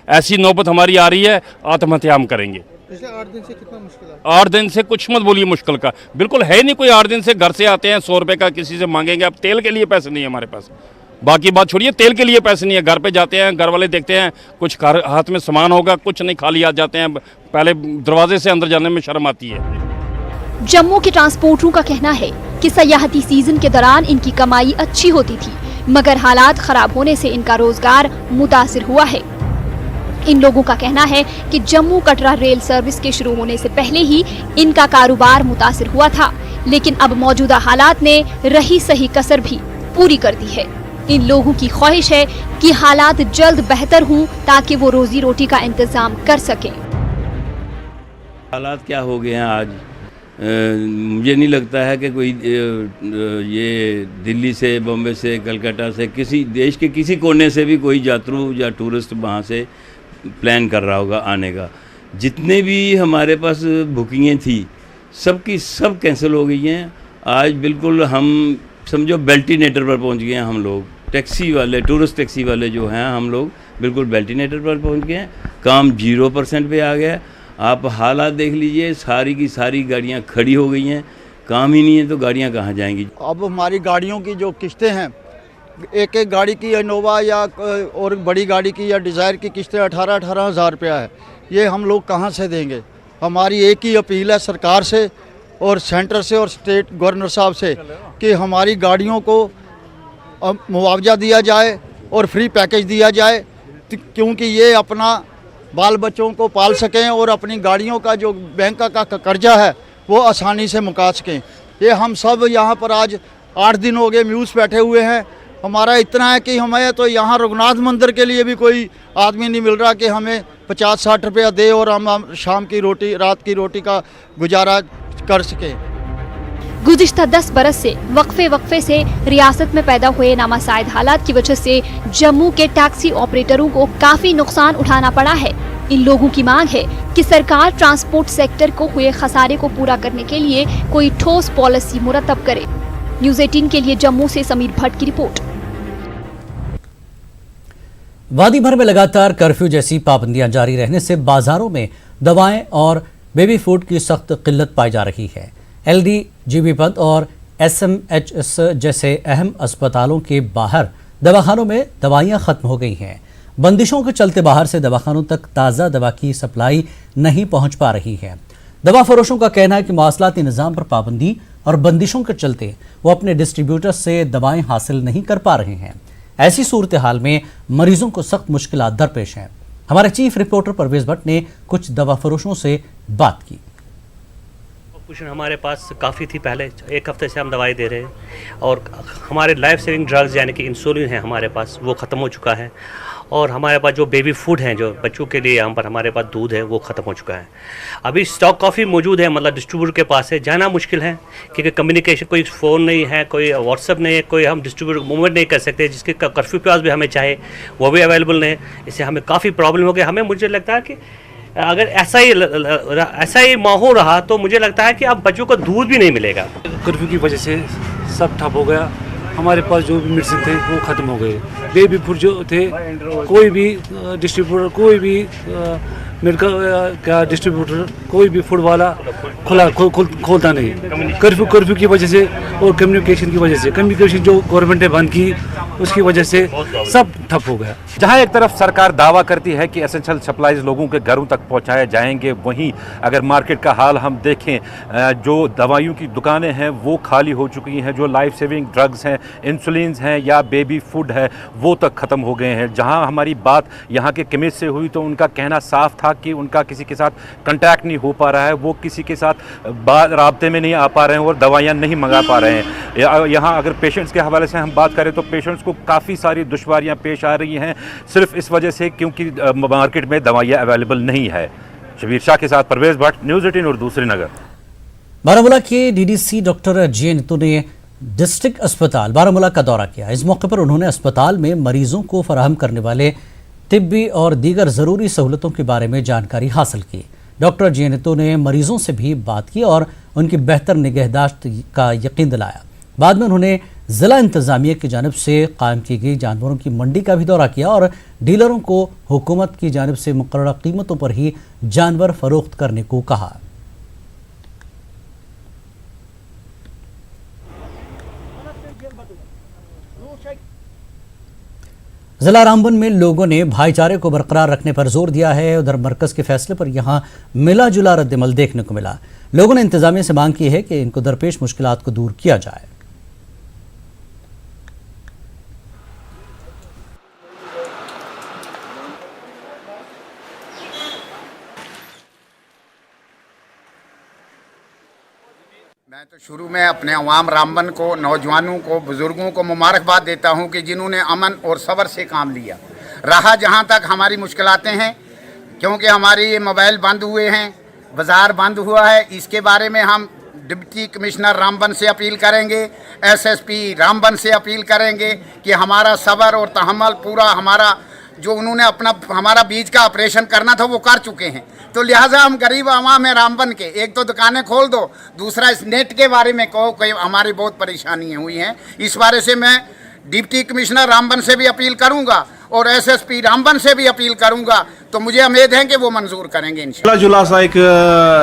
ऐसी नौबत हमारी आ रही है, आत्महत्या हम करेंगे। पिछले 8 दिन से कितना मुश्किल है? 8 दिन से कुछ मत बोलिए मुश्किल का, बिल्कुल है नहीं कोई। 8 दिन से घर से आते हैं 100 रुपये का किसी से मांगेंगे, अब तेल के लिए पैसे नहीं है हमारे पास। बाकी बात छोड़िए, तेल के लिए पैसे नहीं है। घर पे जाते हैं, घर वाले देखते हैं कुछ हाथ में सामान होगा, कुछ नहीं, खाली हाथ जाते हैं। पहले दरवाजे से अंदर जाने में शर्म आती है। जम्मू के ट्रांसपोर्टरों का कहना है कि सयाहती सीजन के दौरान इनकी कमाई अच्छी होती थी, मगर हालात खराब होने से इनका रोजगार मुतासिर हुआ है। इन लोगों का कहना है कि जम्मू कटरा रेल सर्विस के शुरू होने से पहले ही इनका कारोबार मुतासिर हुआ था, लेकिन अब मौजूदा हालात ने रही सही कसर भी पूरी कर दी है। इन लोगों की ख्वाहिश है कि हालात जल्द बेहतर हों ताकि वो रोजी रोटी का इंतजाम कर सकें। हालात क्या हो गए हैं आज, मुझे नहीं लगता है कि कोई ये दिल्ली से, बम्बई से, कलकत्ता से, किसी देश के किसी कोने से भी कोई यात्रु या टूरिस्ट वहाँ से प्लान कर रहा होगा आने का। जितने भी हमारे पास बुकिंगें थी सब की सब कैंसिल हो गई हैं। आज बिल्कुल हम समझो बेल्टिनेटर पर पहुंच गए हैं हम लोग। टैक्सी वाले, टूरिस्ट टैक्सी वाले जो हैं, हम लोग बिल्कुल बेल्टिनेटर पर पहुंच गए हैं। काम 0% पे आ गया। आप हालात देख लीजिए, सारी की सारी गाड़ियां खड़ी हो गई हैं। काम ही नहीं है तो गाड़ियां कहाँ जाएंगी। अब हमारी गाड़ियों की जो किस्तें हैं, एक एक गाड़ी की इनोवा या और बड़ी गाड़ी की या डिज़ायर की किस्तें 18-18 हज़ार रुपया है। ये हम लोग कहाँ से देंगे। हमारी एक ही अपील है सरकार से और सेंटर से और स्टेट गवर्नर साहब से कि हमारी गाड़ियों को मुआवजा दिया जाए और फ्री पैकेज दिया जाए, क्योंकि ये अपना बाल बच्चों को पाल सकें और अपनी गाड़ियों का जो बैंक का कर्जा है वो आसानी से मुका सकें। ये हम सब यहाँ पर आज 8 दिन हो गए म्यूज़ बैठे हुए हैं। हमारा इतना है कि हमें तो यहाँ रघुनाथ मंदिर के लिए भी कोई आदमी नहीं मिल रहा कि हमें 50-60 रुपया दे और हम शाम की रोटी, रात की रोटी का गुजारा कर सकें। गुज़िश्ता 10 बरस से वक्फे से रियासत में पैदा हुए नामासाइद हालात की वजह से जम्मू के टैक्सी ऑपरेटरों को काफी नुकसान उठाना पड़ा है। इन लोगों की मांग है कि सरकार ट्रांसपोर्ट सेक्टर को हुए खसारे को पूरा करने के लिए कोई ठोस पॉलिसी मुरतब करे। न्यूज़ 18 के लिए जम्मू से समीर भट्ट की रिपोर्ट। वादी भर में लगातार कर्फ्यू जैसी पाबंदियां जारी रहने से बाजारों में दवाएं और बेबी फूड की सख्त किल्लत पाई जा रही है। LD, GB पंत और SMHS जैसे अहम अस्पतालों के बाहर दवाखानों में दवाइयां खत्म हो गई हैं। बंदिशों के चलते बाहर से दवाखानों तक ताज़ा दवा की सप्लाई नहीं पहुंच पा रही है। दवा फरोशों का कहना है कि मवासलाती निज़ाम पर पाबंदी और बंदिशों के चलते वो अपने डिस्ट्रीब्यूटर से दवाएं हासिल नहीं कर पा रहे हैं। ऐसी सूरत हाल में मरीजों को सख्त मुश्किलात दरपेश हैं। हमारे चीफ रिपोर्टर परवेज भट्ट ने कुछ दवा फरोशों से बात की। कुछ हमारे पास काफ़ी थी, पहले 1 हफ्ते से हम दवाई दे रहे हैं और हमारे लाइफ सेविंग ड्रग्स यानी कि इंसुलिन है हमारे पास, वो ख़त्म हो चुका है। और हमारे पास जो बेबी फूड हैं, जो बच्चों के लिए यहाँ पर हमारे पास दूध है, वो ख़त्म हो चुका है। अभी स्टॉक काफ़ी मौजूद है, मतलब डिस्ट्रीब्यूटर के पास है, जाना मुश्किल है क्योंकि कम्युनिकेशन, कोई फ़ोन नहीं है, कोई व्हाट्सअप नहीं है, कोई हम डिस्ट्रीब्यूटर मूवमेंट नहीं कर सकते, जिसके कर्फ्यू पास भी हमें चाहे वो भी अवेलेबल नहीं है। इससे हमें काफ़ी प्रॉब्लम हो गई। हमें मुझे लगता है कि अगर ऐसा ही माहौल रहा तो मुझे लगता है कि अब बच्चों को दूध भी नहीं मिलेगा। कर्फ्यू की वजह से सब ठप हो गया। हमारे पास जो भी मेडिसिन थे वो ख़त्म हो गए। बेबी फूड जो थे, कोई भी डिस्ट्रीब्यूटर, कोई भी मेडिकल का डिस्ट्रीब्यूटर, कोई भी फूड वाला खोलता नहीं। कर्फ्यू की वजह से और कम्युनिकेशन की वजह से, कम्युनिकेशन जो गवर्नमेंट ने बंद की उसकी वजह से सब ठप हो गया। जहां एक तरफ सरकार दावा करती है कि एसेंशियल सप्लाईज लोगों के घरों तक पहुंचाए जाएंगे, वहीं अगर मार्केट का हाल हम देखें, जो दवाइयों की दुकानें हैं वो खाली हो चुकी हैं। जो लाइफ सेविंग ड्रग्स हैं, इंसुलिन हैं या बेबी फूड है, वो तक ख़त्म हो गए हैं। जहां हमारी बात यहाँ के केमिस्ट से हुई तो उनका कहना साफ था कि उनका किसी के साथ कंटैक्ट नहीं हो पा रहा है, वो किसी के साथ राब्ते में नहीं आ पा रहे हैं और दवाइयाँ नहीं मंगा पा रहे हैं। यहाँ अगर पेशेंट्स के हवाले से हम बात करें तो पेशेंट्स को काफ़ी सारी दुश्वारियाँ पेश आ रही हैं, सिर्फ इस वजह से क्योंकि मार्केट में दवाइयाँ अवेलेबल नहीं है। शबीर शाह के साथ परवेज भट्ट, न्यूज़ 18 उर्दू, श्रीनगर। बारामूला के DDC डॉक्टर J नीतू ने डिस्ट्रिक्ट अस्पताल बारामूला का दौरा किया। इस मौके पर उन्होंने अस्पताल में मरीजों को फराहम करने वाले तिब्बी और दीगर ज़रूरी सहूलतों के बारे में जानकारी हासिल की। डॉक्टर J नीतू ने मरीजों से भी बात की और उनकी बेहतर निगहदाश्त का यकीन दिलाया। बाद में उन्होंने ज़िला इंतज़ामिया की जानिब से कायम की गई जानवरों की मंडी का भी दौरा किया और डीलरों को हुकूमत की जानिब से मुकर्रर कीमतों पर ही जानवर फरोख्त करने को कहा। जिला रामबन में लोगों ने भाईचारे को बरकरार रखने पर जोर दिया है। उधर मरकज के फैसले पर यहां मिला जुला रद्दमल देखने को मिला। लोगों ने इंतजामिया से मांग की है कि इनको दरपेश मुश्किलात को दूर किया जाए। मैं तो शुरू में अपने अवाम रामबन को, नौजवानों को, बुज़ुर्गों को मुबारकबाद देता हूं कि जिन्होंने अमन और सब्र से काम लिया। रहा जहां तक हमारी मुश्किलातें हैं, क्योंकि हमारे ये मोबाइल बंद हुए हैं, बाज़ार बंद हुआ है, इसके बारे में हम डिप्टी कमिश्नर रामबन से अपील करेंगे, SSP रामबन से अपील करेंगे कि हमारा सब्र और तहम्मुल पूरा, हमारा जो उन्होंने हमारा बीज का ऑपरेशन करना था वो कर चुके हैं। तो लिहाजा हम गरीब आवाम है रामबन के, एक तो दुकानें खोल दो, दूसरा इस नेट के बारे में कहो कि हमारी बहुत परेशानियाँ हुई हैं। इस बारे से मैं डिप्टी कमिश्नर रामबन से भी अपील करूंगा और SSP रामबन से भी अपील करूंगा, तो मुझे उम्मीद है कि वो मंजूर करेंगे। मिला जुला सा एक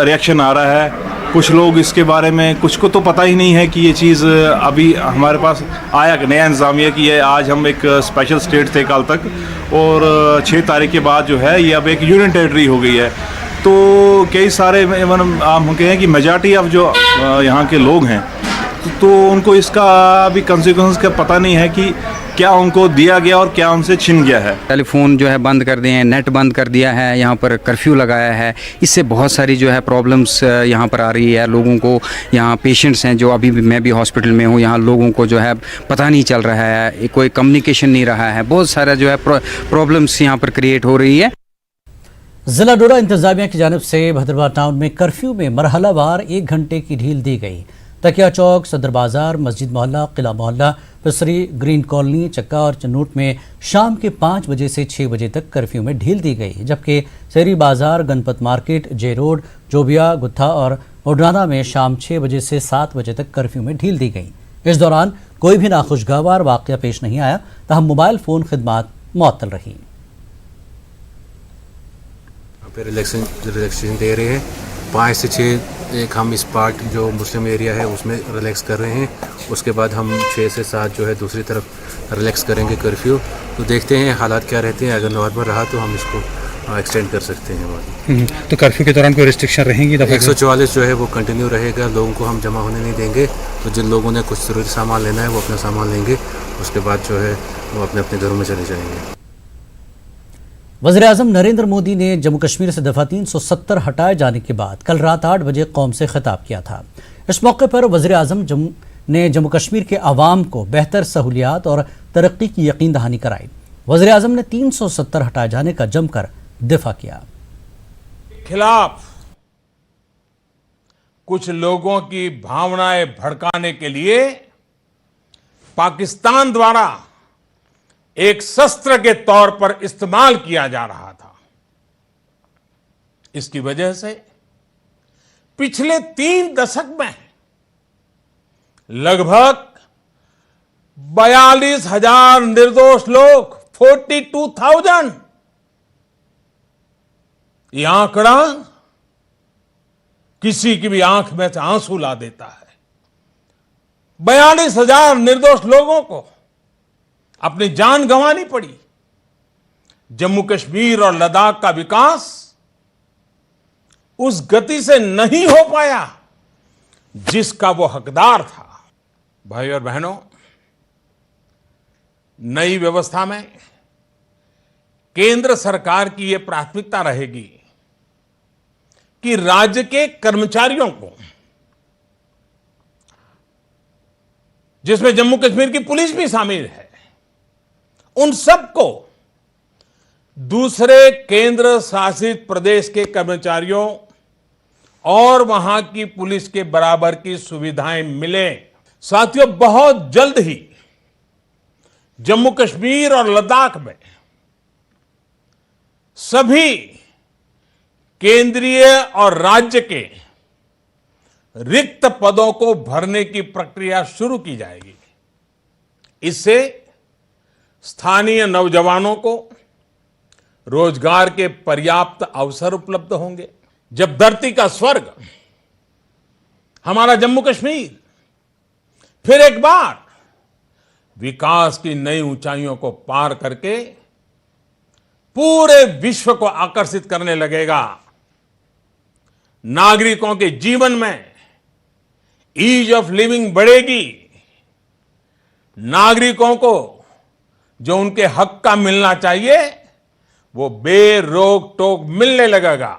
रिएक्शन आ रहा है। कुछ लोग इसके बारे में, कुछ को तो पता ही नहीं है कि ये चीज़ अभी हमारे पास आया कि नया इंतज़ामिया की है। आज हम एक स्पेशल स्टेट थे कल तक, और 6 तारीख के बाद जो है ये अब एक यूनियन टेरिटरी हो गई है। तो कई सारे हम कहें कि मेजॉरिटी ऑफ जो यहाँ के लोग हैं तो उनको इसका अभी कंसिक्वेंस का पता नहीं है कि क्या उनको दिया गया और क्या उनसे छिन गया है। टेलीफोन जो है बंद कर दिए हैं, नेट बंद कर दिया है, यहाँ पर कर्फ्यू लगाया है। इससे बहुत सारी जो है प्रॉब्लम्स यहाँ पर आ रही है लोगों को। यहाँ पेशेंट्स हैं जो अभी भी, मैं भी हॉस्पिटल में हूँ, यहाँ लोगों को जो है पता नहीं चल रहा है, कोई कम्युनिकेशन नहीं रहा है, बहुत सारा जो है प्रॉब्लम्स यहाँ पर क्रिएट हो रही है। जिला डोडा इंतजामिया की जानिब से भद्रवाह टाउन में कर्फ्यू में मरहलावार 1 घंटे की ढील दी गई। तकिया चौक, सदर बाजार, मस्जिद मोहल्ला, किला मोहल्ला, पिसरी, ग्रीन कॉलोनी, चक्का और चन्नूट में शाम के 5 बजे से 6 बजे तक कर्फ्यू में ढील दी गई, जबकि शहरी बाजार, गणपत मार्केट, जे रोड, जोबिया, गुत्था और उडराना में शाम 6 बजे से 7 बजे तक कर्फ्यू में ढील दी गई। इस दौरान कोई भी नाखुशगवार वाक़या पेश नहीं आया, तहम मोबाइल फ़ोन खिदमात मुअत्तल रही। रिलैक्सेशन दे रहे हैं 5 से 6 एक हम इस पार्ट जो मुस्लिम एरिया है उसमें रिलैक्स कर रहे हैं, उसके बाद हम 6 से 7 जो है दूसरी तरफ रिलैक्स करेंगे कर्फ्यू। तो देखते हैं हालात क्या रहते हैं, अगर नॉर्मल रहा तो हम इसको एक्सटेंड कर सकते हैं। तो कर्फ्यू के दौरान कोई रिस्ट्रिक्शन रहेंगी? 144 जो है वो कंटिन्यू रहेगा, लोगों को हम जमा होने नहीं देंगे। तो जिन लोगों ने कुछ ज़रूरी सामान लेना है वो अपना सामान लेंगे, उसके बाद जो है वो अपने अपने घरों में चले जाएंगे। वज़ीर-ए-आज़म नरेंद्र मोदी ने जम्मू कश्मीर से दफ़ा 370 हटाए जाने के बाद कल रात 8 बजे कौम से खिताब किया था। इस मौके पर वज़ीर-ए-आज़म ने जम्मू कश्मीर के अवाम को बेहतर सहूलियात और तरक्की की यकीन दहानी कराई। वज़ीर-ए-आज़म ने 370 हटाए जाने का जमकर दिफा किया। खिलाफ कुछ लोगों की भावनाएं भड़काने के लिए पाकिस्तान द्वारा एक शस्त्र के तौर पर इस्तेमाल किया जा रहा था। इसकी वजह से पिछले 3 दशक में लगभग 42,000 निर्दोष लोग, 42,000, यह आंकड़ा किसी की भी आंख में से आंसू ला देता है। 42,000 निर्दोष लोगों को अपनी जान गंवानी पड़ी। जम्मू कश्मीर और लद्दाख का विकास उस गति से नहीं हो पाया जिसका वो हकदार था। भाई और बहनों, नई व्यवस्था में केंद्र सरकार की यह प्राथमिकता रहेगी कि राज्य के कर्मचारियों को, जिसमें जम्मू कश्मीर की पुलिस भी शामिल है, उन सबको दूसरे केंद्र शासित प्रदेश के कर्मचारियों और वहां की पुलिस के बराबर की सुविधाएं मिले। साथियों, बहुत जल्द ही जम्मू कश्मीर और लद्दाख में सभी केंद्रीय और राज्य के रिक्त पदों को भरने की प्रक्रिया शुरू की जाएगी। इससे स्थानीय नौजवानों को रोजगार के पर्याप्त अवसर उपलब्ध होंगे। जब धरती का स्वर्ग हमारा जम्मू कश्मीर फिर एक बार विकास की नई ऊंचाइयों को पार करके पूरे विश्व को आकर्षित करने लगेगा, नागरिकों के जीवन में ईज ऑफ लिविंग बढ़ेगी, नागरिकों को जो उनके हक का मिलना चाहिए वो बेरोक टोक मिलने लगेगा।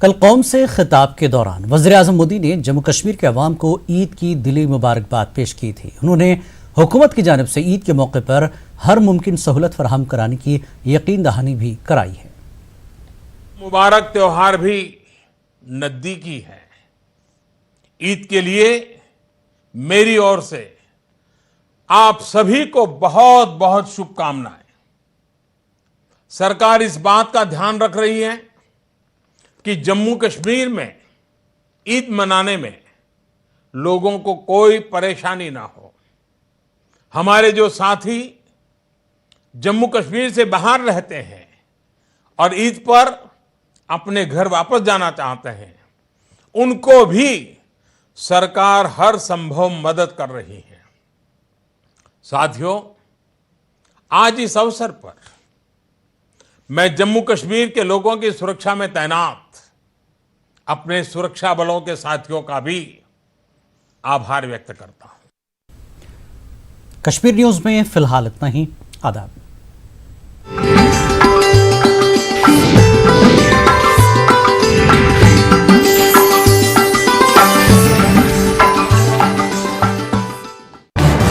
कल कौम से खिताब के दौरान वज़ीर-ए-आज़म मोदी ने जम्मू कश्मीर के अवाम को ईद की दिली मुबारकबाद पेश की थी। उन्होंने हुकूमत की जानिब से ईद के मौके पर हर मुमकिन सहूलत फराहम कराने की यकीन दहानी भी कराई है। मुबारक त्योहार भी नजदीकी है। ईद के लिए मेरी ओर से आप सभी को बहुत बहुत शुभकामनाएं। सरकार इस बात का ध्यान रख रही है कि जम्मू कश्मीर में ईद मनाने में लोगों को कोई परेशानी ना हो। हमारे जो साथी जम्मू कश्मीर से बाहर रहते हैं और ईद पर अपने घर वापस जाना चाहते हैं, उनको भी सरकार हर संभव मदद कर रही है। साथियों, आज इस अवसर पर मैं जम्मू कश्मीर के लोगों की सुरक्षा में तैनात अपने सुरक्षा बलों के साथियों का भी आभार व्यक्त करता हूं। कश्मीर न्यूज में फिलहाल इतना ही। आदाब।